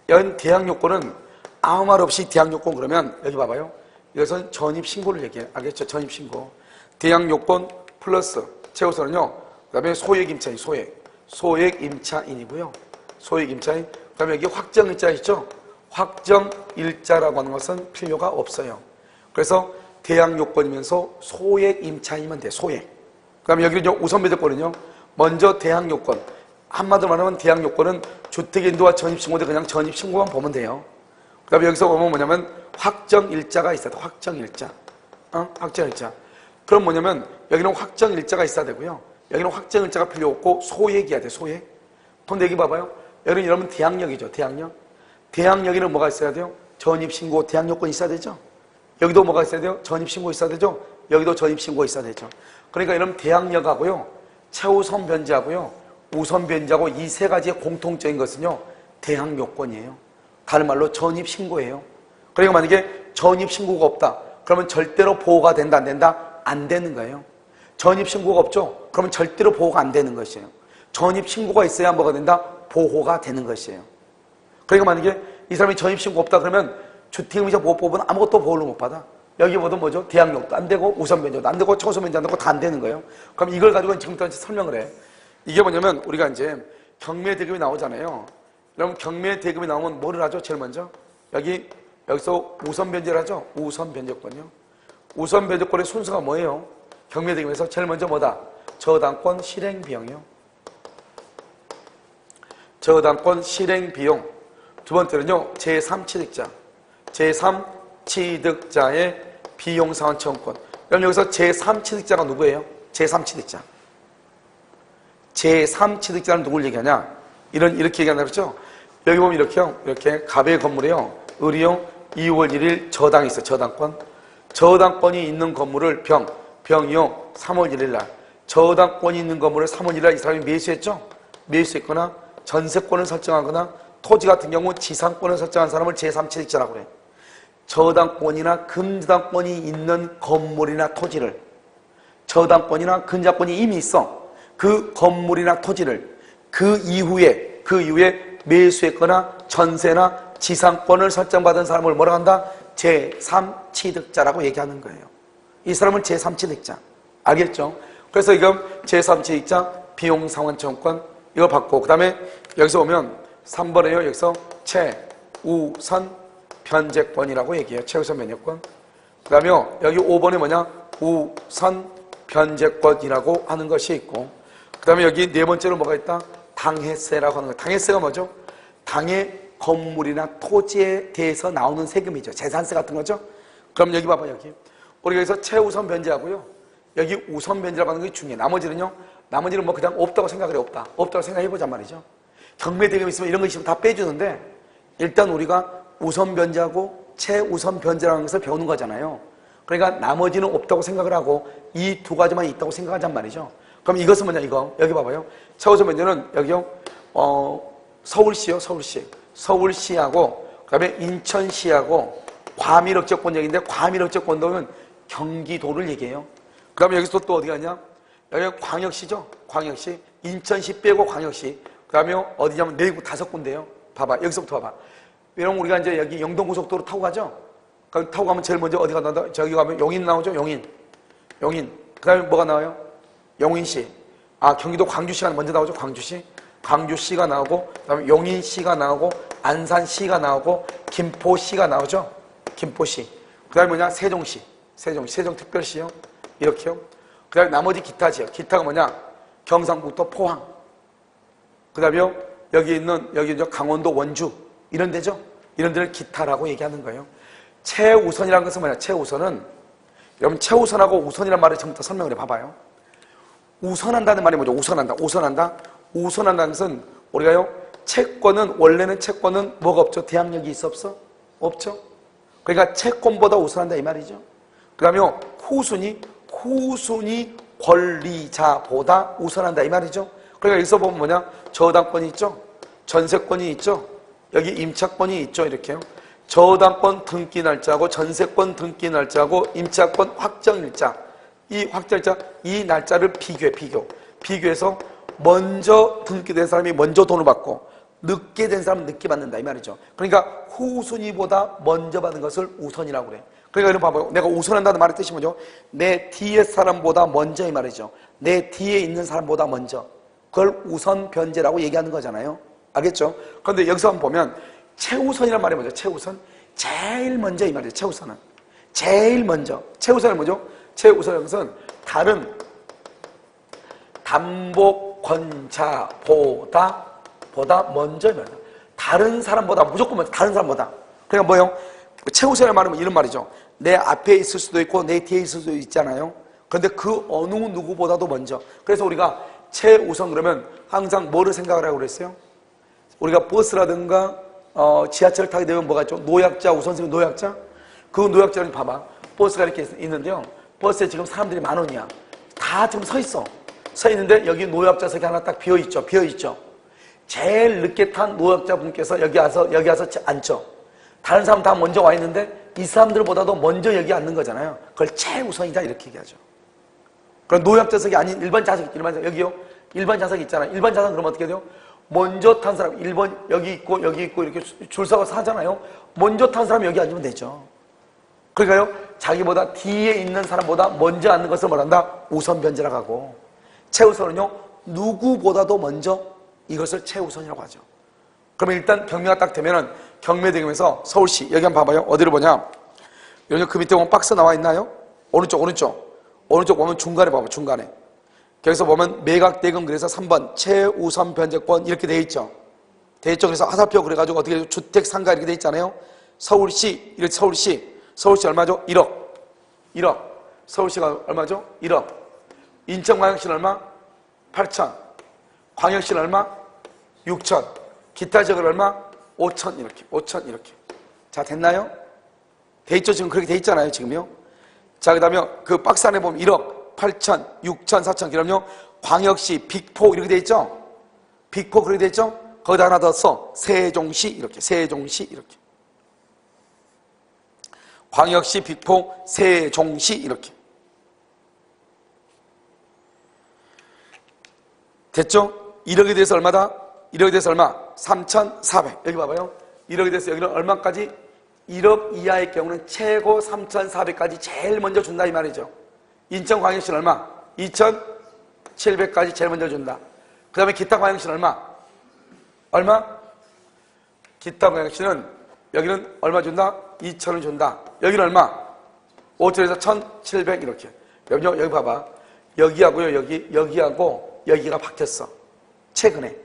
여기 대항요건은 아무 말 없이 대항요건 그러면 여기 봐봐요. 이것은 전입신고를 얘기해요. 알겠죠? 전입신고. 대항요건 플러스 최우선은요. 그 다음에 소액임차인, 소액임차인이고요. 소액임차인. 그 다음에 여기 확정일자 있죠? 확정일자라고 하는 것은 필요가 없어요. 그래서 대항요건이면서 소액임차이면 돼. 소액. 그 다음에 여기는 우선배제권은요. 먼저 대항요건. 한마디로 말하면 대항요건은 주택인도와 전입신고인데 그냥 전입신고만 보면 돼요. 그 다음에 여기서 보면 뭐냐면 확정일자가 있어야 돼. 확정일자. 확정일자. 그럼 뭐냐면 여기는 확정일자가 있어야 되고요. 여기는 확정일자가 필요 없고 소액이야 돼. 소액. 그런데 여기 봐봐요. 여기는 여러분 대항력이죠. 대항력. 대항력에는 뭐가 있어야 돼요? 전입신고 대항요건이 있어야 되죠. 여기도 뭐가 있어야 돼요? 전입신고 있어야 되죠. 여기도 전입신고 있어야 되죠. 그러니까 여러분 대항력하고요. 최우선 변제하고요. 우선 변제하고 이 세 가지의 공통적인 것은요. 대항요건이에요. 다른 말로 전입신고예요. 그러니까 만약에 전입신고가 없다. 그러면 절대로 보호가 된다 안 된다? 안 되는 거예요. 전입신고가 없죠? 그러면 절대로 보호가 안 되는 것이에요. 전입신고가 있어야 뭐가 된다? 보호가 되는 것이에요. 그러니까 만약에 이 사람이 전입신고 없다 그러면 주택임차 보호법은 아무것도 보호를 못 받아. 여기 보면 뭐죠? 대항력도 안 되고 우선변제도 안 되고 최우선변제 안 되고 다 안 되는 거예요. 그럼 이걸 가지고 지금부터 설명을 해. 이게 뭐냐면 우리가 이제 경매대금이 나오잖아요. 그럼 경매대금이 나오면 뭐를 하죠? 제일 먼저 여기서 우선변제를 하죠. 우선변제권이요. 우선변제권의 순서가 뭐예요? 경매대금에서 제일 먼저 뭐다? 저당권 실행비용이요. 저당권 실행비용. 두 번째는요. 제3취득자. 제3취득자의 비용상환청권. 그럼 여기서 제3취득자가 누구예요? 제3취득자. 제3취득자는 누굴 얘기하냐? 이렇게 얘기한다 그랬죠? 여기 보면 이렇게요. 이렇게 갑의 건물에요. 을이요. 2월 1일 저당이 있어요. 저당권. 저당권이 있는 건물을 병이요. 3월 1일 날. 저당권이 있는 건물을 3월 1일 날 이 사람이 매수했죠? 매수했거나 전세권을 설정하거나 토지 같은 경우 지상권을 설정한 사람을 제3취득자라고 그래. 저당권이나 금저당권이 있는 건물이나 토지를 저당권이나 금저당권이 이미 있어. 그 건물이나 토지를 그 이후에 매수했거나 전세나 지상권을 설정받은 사람을 뭐라고 한다? 제3취득자라고 얘기하는 거예요. 이 사람은 제3취득자. 알겠죠? 그래서 이건 제3취득자 비용상환청권 이거 받고 그 다음에 여기서 보면 3번에요. 여기서 최우선 변제권이라고 얘기해요. 최우선 변제권. 그 다음에 여기 5번에 뭐냐? 우선 변제권이라고 하는 것이 있고 그 다음에 여기 네 번째로 뭐가 있다? 당해세라고 하는 거. 당해세가 뭐죠? 당해 건물이나 토지에 대해서 나오는 세금이죠. 재산세 같은 거죠. 그럼 여기 봐봐. 여기 우리가 여기서 최우선 변제하고요. 여기 우선 변제라고 하는 게 중요해. 나머지는 뭐 그냥 없다고 생각을 해. 없다고 생각해보자 말이죠. 경매대금 있으면 이런 거 있으면 다 빼주는데 일단 우리가 우선 변제하고 최우선 변제라는 것을 배우는 거잖아요. 그러니까 나머지는 없다고 생각을 하고 이 두 가지만 있다고 생각하잔 말이죠. 그럼 이것은 뭐냐? 이거 여기 봐봐요. 최우선 변제는 여기요. 서울시요. 서울시하고 그다음에 인천시하고 과밀억제권역인데 과밀억제권역은 경기도를 얘기해요. 그 다음에 여기서 또 어디 가냐? 여기 광역시죠? 광역시. 인천시 빼고 광역시. 그 다음에 어디냐면 내국 5군데요. 봐봐. 여기서부터 봐봐. 왜냐면 우리가 이제 여기 영동고속도로 타고 가죠? 그 타고 가면 제일 먼저 어디가 나온다? 저기 가면 용인 나오죠? 용인. 그 다음에 뭐가 나와요? 용인시. 경기도 광주시가 먼저 나오죠? 광주시. 광주시가 나오고, 그 다음에 용인시가 나오고, 안산시가 나오고, 김포시가 나오죠? 김포시. 그 다음에 뭐냐? 세종시. 세종특별시요. 이렇게요. 그 다음에 나머지 기타지요. 기타가 뭐냐? 경상북도 포항. 그 다음에 여기 이제 강원도 원주. 이런 데죠? 이런 데를 기타라고 얘기하는 거예요. 최우선이라는 것은 뭐냐? 최우선은, 여러분, 최우선하고 우선이라는 말을 지금부터 설명을 해봐봐요. 우선한다는 말이 뭐죠? 우선한다는 것은 우리가요, 원래는 채권은 뭐가 없죠? 대항력이 있어 없어? 없죠? 그러니까 채권보다 우선한다 이 말이죠. 그 다음에 후순위 권리자보다 우선한다 이 말이죠. 그러니까 여기서 보면 뭐냐? 저당권이 있죠? 전세권이 있죠? 여기 임차권이 있죠? 이렇게요. 저당권 등기 날짜하고 전세권 등기 날짜하고 임차권 확정일자, 이 확정일자, 이 날짜를 비교해서 먼저 등기된 사람이 먼저 돈을 받고 늦게 된 사람은 늦게 받는다 이 말이죠. 그러니까 후순위보다 먼저 받은 것을 우선이라고 그래. 그러니까 이런 봐봐요. 내가 우선한다는 말의 뜻이 뭐죠? 내 뒤에 사람보다 먼저 이 말이죠. 내 뒤에 있는 사람보다 먼저. 그걸 우선 변제라고 얘기하는 거잖아요. 알겠죠? 그런데 여기서 한번 보면 최우선이란 말이 뭐죠? 최우선? 제일 먼저 이 말이죠. 최우선은. 제일 먼저. 최우선은 뭐죠? 최우선은 것은 다른 담보권자보다 먼저 이 말이죠. 다른 사람보다 무조건 먼저. 다른 사람보다. 그러니까 뭐예요? 최우선이라는 말은 이런 말이죠. 내 앞에 있을 수도 있고 내 뒤에 있을 수도 있잖아요. 그런데 그 어느 누구보다도 먼저. 그래서 우리가 최우선 그러면 항상 뭐를 생각을 하고 그랬어요? 우리가 버스라든가 지하철을 타게 되면 뭐가 있죠? 노약자, 우선순위 노약자? 그 노약자는 봐봐. 버스가 이렇게 있는데요. 버스에 지금 사람들이 10,000원이야. 다 지금 서 있어. 서 있는데 여기 노약자석이 하나 딱 비어있죠. 제일 늦게 탄 노약자분께서 여기 와서 앉죠. 다른 사람 다 먼저 와 있는데 이 사람들보다도 먼저 여기 앉는 거잖아요. 그걸 최우선이다 이렇게 얘기하죠. 그럼 노약자석이 아닌 일반 좌석, 여기요. 일반 좌석이 있잖아요. 일반 좌석은 그러면 어떻게 돼요? 먼저 탄 사람, 1번 여기 있고 이렇게 줄 서서 하잖아요. 먼저 탄 사람이 여기 앉으면 되죠. 그러니까요, 자기보다 뒤에 있는 사람보다 먼저 앉는 것을 말한다? 우선 변제라고 하고, 최우선은요, 누구보다도 먼저 이것을 최우선이라고 하죠. 그러면 일단 경매가 딱 되면은 경매대금에서 서울시, 여기 한번 봐봐요. 어디를 보냐? 여기 그 밑에 보면 박스 나와 있나요? 오른쪽 보면 중간에 봐봐, 중간에. 여기서 보면 매각대금 그래서 3번 최우선 변제권 이렇게 돼 있죠. 그래서 하사표 그래가지고 어떻게 주택 상가 이렇게 돼 있잖아요. 서울시 얼마죠? 1억. 서울시가 얼마죠? 1억. 인천광역시는 얼마? 8천. 광역시는 얼마? 6천. 기타 지역은 얼마? 5천 이렇게. 5천 이렇게. 자, 됐나요? 돼 있죠? 지금 그렇게 돼 있잖아요, 지금요. 자, 그 다음에 그 박스 안에 보면 1억, 8천, 6천, 4천. 그럼요. 광역시, 빅4 이렇게 돼 있죠? 빅4 그렇게 돼 있죠? 거기다 하나 더 써. 세종시 이렇게. 세종시 이렇게. 광역시, 빅4, 세종시 이렇게. 됐죠? 1억에 대해서 얼마다? 1억에 대해서 얼마? 3,400. 여기 봐봐요. 1억에 대해서 여기는 얼마까지? 1억 이하의 경우는 최고 3,400까지 제일 먼저 준다 이 말이죠. 인천광역시는 얼마? 2,700까지 제일 먼저 준다. 그 다음에 기타광역시는 얼마? 얼마? 기타광역시는 여기는 얼마 준다? 2,000을 준다. 여기는 얼마? 5,000에서 1,700 이렇게. 여기 봐봐. 여기하고요, 여기하고 여기가 바뀌었어. 최근에.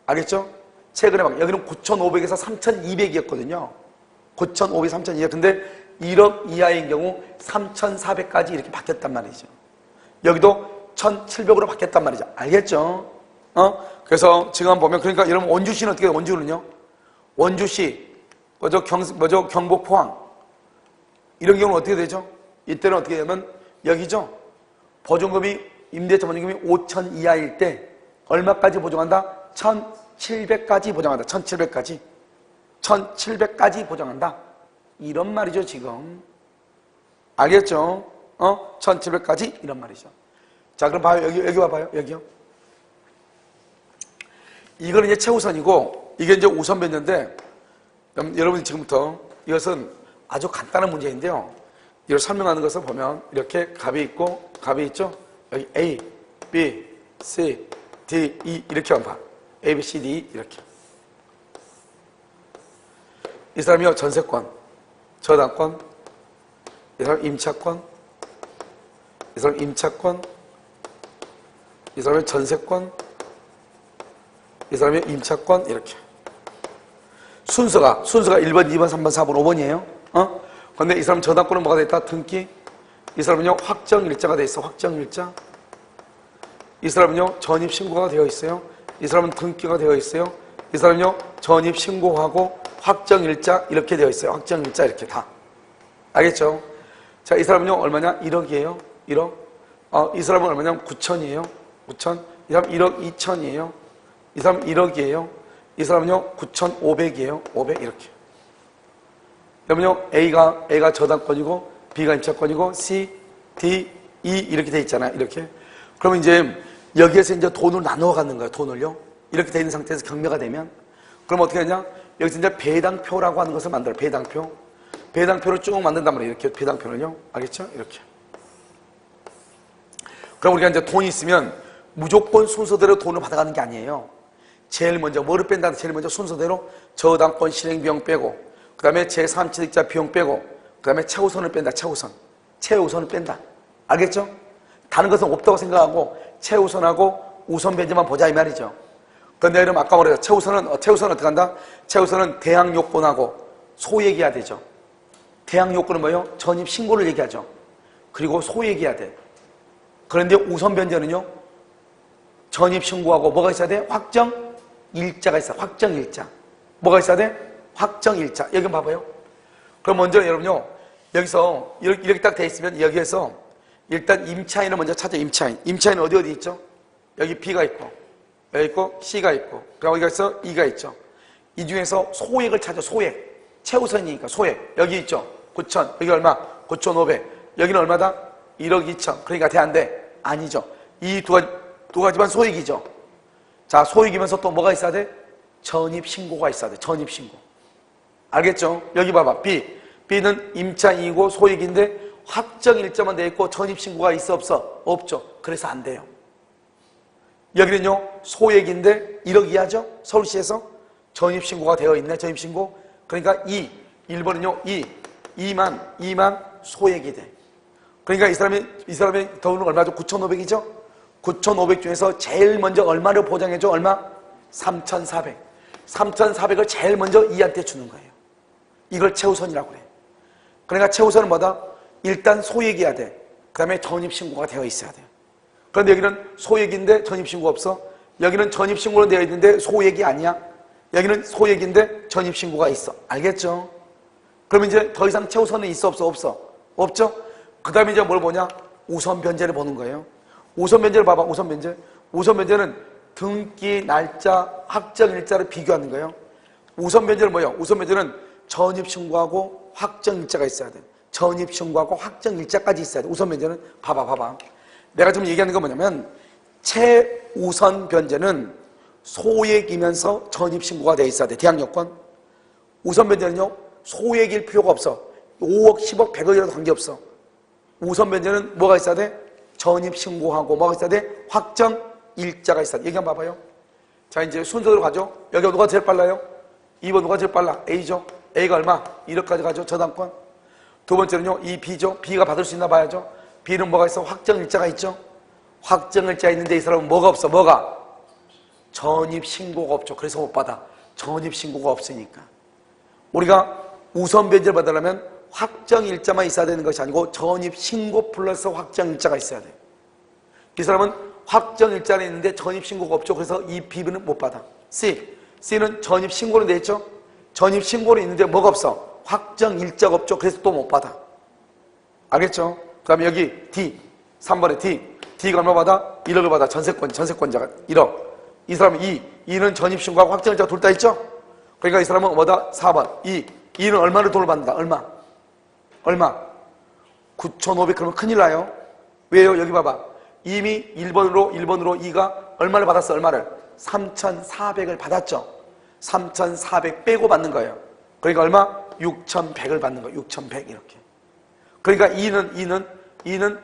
알겠죠? 최근에 여기는 9,500에서 3,200이었거든요. 9,500, 3,200. 근데 1억 이하인 경우 3,400까지 이렇게 바뀌었단 말이죠. 여기도 1,700으로 바뀌었단 말이죠. 알겠죠? 그래서 지금 보면, 그러니까 여러분 원주시는 어떻게 해요? 원주는요? 원주시, 경북, 포항. 이런 경우는 어떻게 되죠? 이때는 어떻게 되냐면, 여기죠? 보증금이, 임대차 보증금이 5천 이하일 때, 얼마까지 보증한다? 1,700까지 보장한다. 1,700까지. 1,700까지 보장한다. 이런 말이죠, 지금. 알겠죠? 1,700까지 이런 말이죠. 자, 그럼 봐요. 여기 와봐요. 여기요. 이거는 이제 최우선이고, 이게 이제 우선 변제인데, 여러분이 지금부터 이것은 아주 간단한 문제인데요. 이걸 설명하는 것을 보면, 이렇게 값이 있고, 값이 있죠? 여기 A, B, C, D, E, 이렇게 한번 봐. A, B, C, D, 이렇게. 이 사람이요, 전세권, 저당권, 이 사람 임차권, 이 사람 임차권, 이 사람이 전세권, 이 사람이 임차권, 이렇게. 순서가 1번, 2번, 3번, 4번, 5번이에요. 근데 이 사람 저당권은 뭐가 돼 있다? 등기. 이 사람은요, 확정일자가 돼 있어. 확정일자. 이 사람은요, 전입신고가 되어 있어요. 이 사람은 등기가 되어 있어요. 이 사람은요, 전입신고하고 확정일자 이렇게 되어 있어요. 확정일자 이렇게 다. 알겠죠? 자, 이 사람은요, 얼마냐? 1억이에요. 1억. 이 사람은 얼마냐? 9천이에요. 9천. 이 사람 1억 2천이에요. 이 사람 1억이에요. 이 사람은요, 9,500이에요. 500 이렇게. 그러면요, A가 저당권이고, B가 임차권이고, C, D, E 이렇게 돼 있잖아요. 이렇게. 그러면 이제 여기에서 이제 돈을 나누어 갖는 거예요. 돈을요. 이렇게 돼 있는 상태에서 경매가 되면. 그럼 어떻게 하냐? 여기서 이제 배당표라고 하는 것을 만들어요. 배당표. 배당표를 쭉 만든단 말이에요. 이렇게 배당표를요. 알겠죠? 이렇게. 그럼 우리가 이제 돈이 있으면 무조건 순서대로 돈을 받아가는 게 아니에요. 제일 먼저 뭐를 뺀다는데 제일 먼저 순서대로 저당권 실행 비용 빼고, 그 다음에 제3취득자 비용 빼고, 그 다음에 최우선을 뺀다. 최우선을 뺀다. 알겠죠? 다른 것은 없다고 생각하고 최우선하고 우선 변제만 보자 이 말이죠. 그런데 여러분 아까 말했죠. 최우선은 어떻게 한다? 최우선은 대항 요건하고 소액이어야 되죠. 대항 요건은 뭐예요? 전입 신고를 얘기하죠. 그리고 소액이어야 돼. 그런데 우선 변제는요, 전입 신고하고 뭐가 있어야 돼? 확정 일자가 있어. 확정 일자. 뭐가 있어야 돼? 확정 일자. 여기 봐봐요. 그럼 먼저 여러분요, 여기서 이렇게 딱 돼 있으면 여기에서 일단 임차인을 먼저 찾아. 임차인은 어디 있죠? 여기 B가 있고, 여기 있고, C가 있고, 그리고 여기가 있어 E가 있죠. 이 중에서 소액을 찾아. 소액. 최우선이니까 소액. 여기 있죠. 9천. 여기 얼마? 9,500. 여기는 얼마다? 1억 2천. 그러니까 돼, 안 돼? 아니죠. 이 두 가지만 소액이죠. 자, 소액이면서 또 뭐가 있어야 돼? 전입신고가 있어야 돼. 전입신고. 알겠죠? 여기 봐봐. B는 임차인이고 소액인데 확정일자만 돼 있고 전입신고가 있어 없어? 없죠. 그래서 안 돼요. 여기는요, 소액인데 1억 이하죠? 서울시에서 전입신고가 되어 있네. 전입신고. 그러니까 1번은요 2만 소액이 돼. 그러니까 이 사람이 돈은 얼마죠? 9,500이죠? 9,500 중에서 제일 먼저 얼마를 보장해줘? 얼마? 3,400. 3,400을 제일 먼저 이한테 주는 거예요. 이걸 최우선이라고 그래. 그러니까 최우선은 뭐다? 일단 소액이어야 돼. 그 다음에 전입신고가 되어 있어야 돼요. 그런데 여기는 소액인데 전입신고 없어? 여기는 전입신고로 되어 있는데 소액이 아니야. 여기는 소액인데 전입신고가 있어. 알겠죠? 그러면 이제 더 이상 최우선은 있어 없어? 없어. 없죠? 그 다음에 이제 뭘 보냐? 우선 변제를 보는 거예요. 우선 변제를 봐봐. 우선 변제. 우선 변제는 등기 날짜, 확정 일자를 비교하는 거예요. 우선 변제는 뭐예요? 우선 변제는 전입신고하고 확정 일자가 있어야 돼. 전입신고하고 확정 일자까지 있어야 돼. 우선 변제는 봐봐. 내가 지금 얘기하는 건 뭐냐면 최우선 변제는 소액이면서 전입신고가 돼 있어야 돼. 대항요건. 우선 변제는요, 소액일 필요가 없어. 5억, 10억, 100억이라도 관계없어. 우선 변제는 뭐가 있어야 돼? 전입신고하고 뭐가 있어야 돼? 확정 일자가 있어야 돼. 얘기 한번 봐봐요. 자, 이제 순서대로 가죠. 여기가 누가 제일 빨라요? 2번 누가 제일 빨라? A죠. A가 얼마? 1억까지 가죠. 저당권. 두 번째는요, 이 B죠. B가 받을 수 있나 봐야죠. B는 뭐가 있어? 확정 일자가 있죠. 확정 일자 있는데 이 사람은 뭐가 없어? 뭐가? 전입신고가 없죠. 그래서 못 받아. 전입신고가 없으니까. 우리가 우선 변제를 받으려면 확정 일자만 있어야 되는 것이 아니고 전입신고 플러스 확정 일자가 있어야 돼. 이 사람은 확정 일자는 있는데 전입신고가 없죠. 그래서 이 B는 못 받아. C는 전입신고는 돼 있죠. 전입신고는 있는데 뭐가 없어? 확정 일자가 없죠. 그래서 또 못 받아. 알겠죠? 그 다음에 여기 D, 3번에 D가 얼마 받아? 1억을 받아. 전세권자가 1억. 이 사람은 E는 전입신고하고 확정 일자가 둘 다 있죠? 그러니까 이 사람은 뭐다? 4번. E는 얼마를 돈을 받는다? 얼마? 9,500. 그러면 큰일 나요. 왜요? 여기 봐봐. 이미 1번으로 E가 얼마를 받았어? 얼마를? 3,400을 받았죠. 3,400 빼고 받는 거예요. 그러니까 얼마? 6,100을 받는 거예요. 6,100 이렇게. 그러니까 E는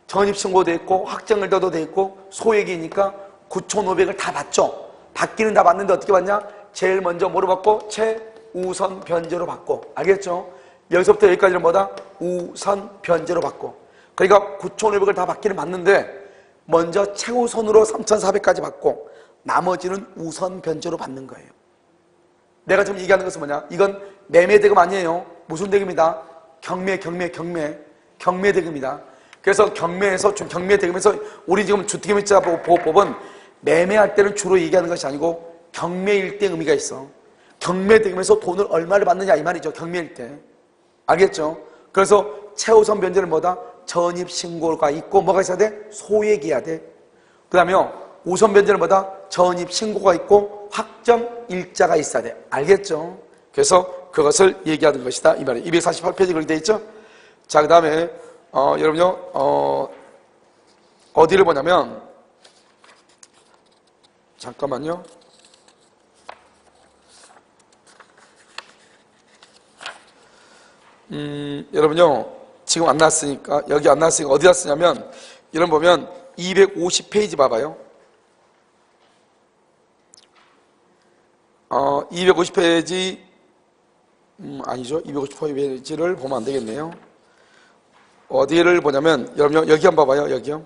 전입신고도 있고 확정일자도 돼 있고 소액이니까 9,500을 다 받죠. 받기는 다 받는데 어떻게 받냐? 제일 먼저 뭐로 받고? 최우선 변제로 받고. 알겠죠? 여기서부터 여기까지는 뭐다? 우선 변제로 받고. 그러니까 9,500을 다 받기는 받는데 먼저 최우선으로 3,400까지 받고 나머지는 우선 변제로 받는 거예요. 내가 지금 얘기하는 것은 뭐냐? 이건 매매대금 아니에요. 무슨 대금이다? 경매대금이다. 그래서 경매대금에서 우리 지금 주택임대차 보호법은 매매할 때는 주로 얘기하는 것이 아니고 경매일 때 의미가 있어. 경매대금에서 돈을 얼마를 받느냐 이 말이죠. 경매일 때. 알겠죠? 그래서 최우선 변제는 뭐다? 전입신고가 있고 뭐가 있어야 돼? 소액이어야 돼. 그 다음에 우선 변제는 뭐다? 전입신고가 있고 확정 일자가 있어야 돼. 알겠죠? 그래서 그것을 얘기하는 것이다 이 말이에요. 248페이지 그렇게 돼 있죠? 자, 그 다음에 여러분요 어디를 보냐면 잠깐만요. 여러분요 지금 안 나왔으니까 여기 안 나왔으니까 어디다 쓰냐면 여러분 보면 250페이지 봐봐요. 250페이지 아니죠. 250페이지를 보면 안 되겠네요. 어디를 보냐면 여러분 여기 한번 봐봐요. 여기요.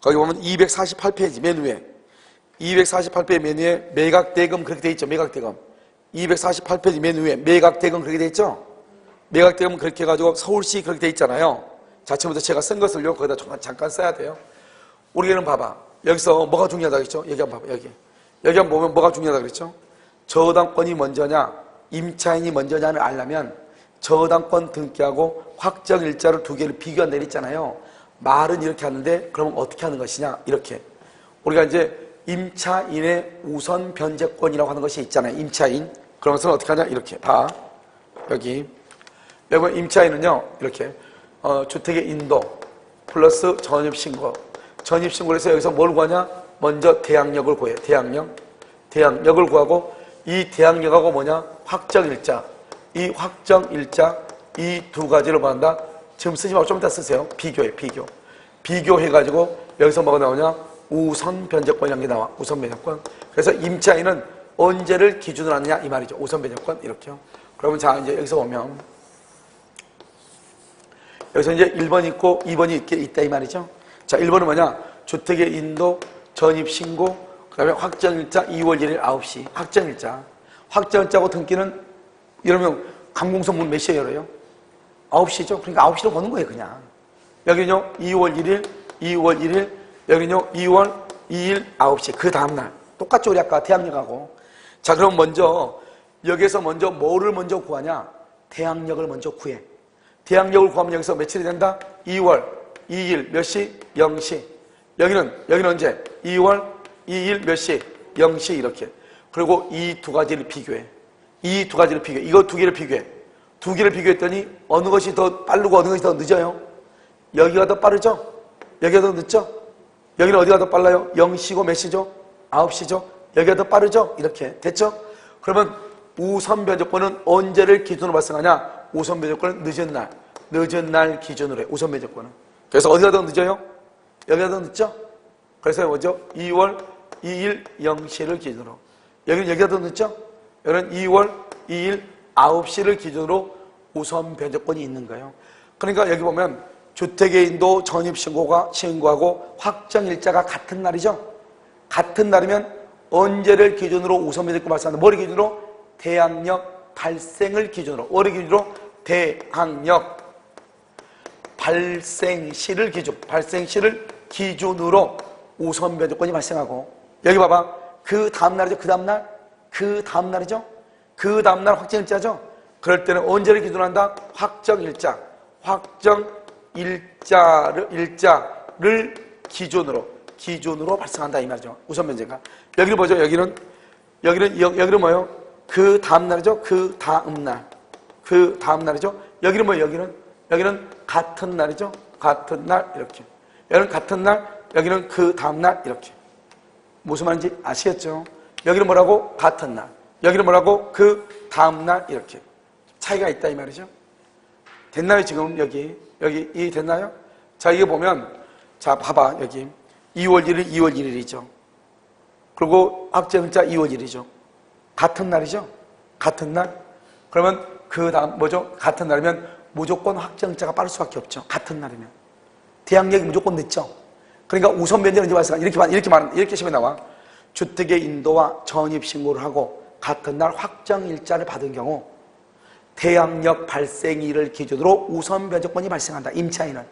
거기 보면 248페이지 맨 위에 248페이지 맨 위에 매각대금 그렇게 돼 있죠. 매각대금 248페이지 맨 위에 매각대금 그렇게 돼 있죠. 매각대금 그렇게 해가지고 서울시 그렇게 돼 있잖아요. 자, 지금부터 제가 쓴 것을요 거기다 잠깐 써야 돼요. 우리는 봐봐. 여기서 뭐가 중요하다 그랬죠? 여기 한번 봐봐. 여기 한번 보면 뭐가 중요하다 그랬죠? 저당권이 먼저냐 임차인이 먼저냐를 알려면 저당권 등기하고 확정일자를 두 개를 비교한다 그랬잖아요. 말은 이렇게 하는데 그러면 어떻게 하는 것이냐 이렇게 우리가 이제 임차인의 우선 변제권이라고 하는 것이 있잖아요. 임차인. 그런 것은 어떻게 하냐 이렇게 봐. 여기 임차인은요 이렇게 주택의 인도 플러스 전입신고를 해서 여기서 뭘 구하냐? 먼저 대항력을 구해요. 대항력을 구하고 이 대항력하고 뭐냐? 확정일자. 이 확정일자 이 두 가지를 뭐 한다? 지금 쓰지 말고 좀 이따 쓰세요. 비교해가지고 여기서 뭐가 나오냐? 우선 변제권이라는 게 나와. 우선 변제권. 그래서 임차인은 언제를 기준으로 하느냐 이 말이죠. 우선 변제권 이렇게요. 그러면 자 이제 여기서 보면 여기서 이제 1번 있고 2번이 있다 이 말이죠. 자 1번은 뭐냐? 주택의 인도, 전입신고, 그 다음에 확정일자 2월 1일 9시 확정일자고 등기는 이러면 감공서문 몇 시에 열어요? 9시죠. 그러니까 9시로 보는 거예요 그냥. 여기는요 2월 1일 여기는요 2월 2일 9시 그 다음날 똑같죠, 우리 아까 대항력하고. 자, 그럼 먼저 여기에서 먼저 뭐를 먼저 구하냐? 대항력을 먼저 구해. 대항력을 구하면 여기서 며칠이 된다? 2월 2일 몇 시? 0시. 여기는 언제? 2월 2일 몇 시? 0시 이렇게. 그리고 이 두 가지를 비교해. 이 두 가지를 비교해. 이거 두 개를 비교해. 두 개를 비교했더니 어느 것이 더 빠르고 어느 것이 더 늦어요? 여기가 더 빠르죠? 여기가 더 늦죠? 여기는 어디가 더 빨라요? 0시고 몇 시죠? 9시죠? 여기가 더 빠르죠? 이렇게 됐죠? 그러면 우선 변조권은 언제를 기준으로 발생하냐? 우선 변조권은 늦은 날 기준으로 해. 우선 변조권은. 그래서 어디가 더 늦어요? 여기가 더 늦죠? 그래서 먼저 2월 2일 0시를 기준으로. 여기가 더 늦죠? 여기는 2월 2일 9시를 기준으로 우선 변조권이 있는 거예요. 그러니까 여기 보면 주택의 인도 전입신고하고 확정일자가 같은 날이죠? 같은 날이면 언제를 기준으로 우선 변조권 발생한다? 뭐를 기준으로? 대항력 발생을 기준으로. 뭐를 기준으로? 대항력 발생시를 기준으로 우선 변조권이 발생하고. 여기 봐봐. 그 다음날이죠? 그 다음날이죠? 그 다음날 확정일자죠? 그럴 때는 언제를 기준으로 한다? 확정일자를 기준으로 발생한다 이 말이죠. 우선 변제가. 여기를 보죠. 여기는 뭐예요? 그 다음날이죠? 그 다음날이죠? 여기는 뭐예요? 여기는 같은 날이죠? 같은 날 이렇게. 여기는 같은 날, 여기는 그 다음날 이렇게. 무슨 말인지 아시겠죠? 여기는 뭐라고? 같은 날. 여기는 뭐라고? 그 다음날 이렇게. 차이가 있다 이 말이죠. 됐나요 지금 여기 이 됐나요? 자, 이게 보면 자 봐봐. 여기 2월 1일이죠. 그리고 확정일자 2월 1일이죠. 같은 날이죠. 같은 날. 그러면 그 다음 뭐죠? 같은 날이면 무조건 확정일자가 빠를 수밖에 없죠. 같은 날이면. 대항력이 무조건 늦죠. 그러니까 우선 변제는 언제 발생하냐? 이렇게 시험에 나와. 주택의 인도와 전입신고를 하고 같은 날 확정일자를 받은 경우 대항력 발생일을 기준으로 우선 변조권이 발생한다. 임차인은.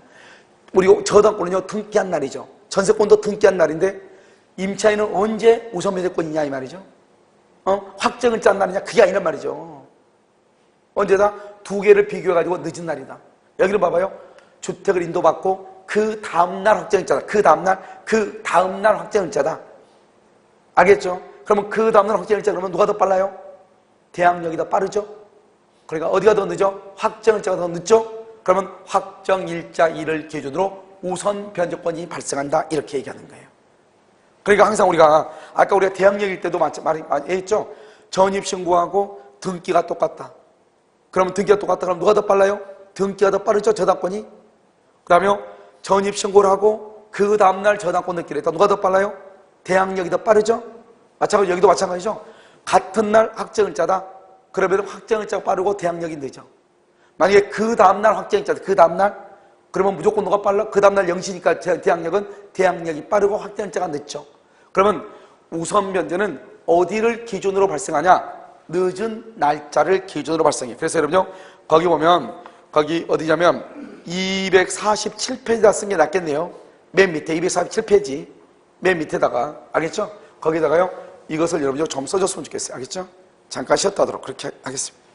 그리고 저당권은요 등기한 날이죠. 전세권도 등기한 날인데 임차인은 언제 우선 변조권이냐 이 말이죠. 확정일자 날이냐 그게 아니란 말이죠. 언제다? 두 개를 비교해가지고 늦은 날이다. 여기를 봐봐요. 주택을 인도받고 그 다음날 확정일자다. 그 다음날 확정일자다. 알겠죠? 그러면 그 다음날 확정일자 그러면 누가 더 빨라요? 대항력이 더 빠르죠? 그러니까 어디가 더 늦어? 확정일자가 더 늦죠? 그러면 확정일자일을 기준으로 우선 변조권이 발생한다 이렇게 얘기하는 거예요. 그러니까 항상 우리가 아까 우리가 대항력일 때도 많이 했죠? 전입신고하고 등기가 똑같다. 그러면 등기가 똑같다. 그럼 누가 더 빨라요? 등기가 더 빠르죠? 저당권이. 그 다음에 전입신고를 하고 그 다음날 저당권 등기를 했다. 누가 더 빨라요? 대항력이 더 빠르죠? 마찬가지로 여기도 마찬가지죠? 같은 날 확정일자다. 그러면 확정일자가 빠르고 대항력이 늦어. 만약에 그 다음날 확정일자다. 그 다음날 그러면 무조건 누가 빨라? 그 다음날 0시니까 대항력이 빠르고 확정일자가 늦죠. 그러면 우선 변제는 어디를 기준으로 발생하냐? 늦은 날짜를 기준으로 발생해. 그래서 여러분요 거기 보면 거기 어디냐면 247페이지다 쓴 게 낫겠네요. 맨 밑에 247페이지 맨 밑에다가 알겠죠? 거기다가요 이것을 여러분요 좀 써줬으면 좋겠어요. 알겠죠? 잠깐 쉬었다 하도록 그렇게 하겠습니다.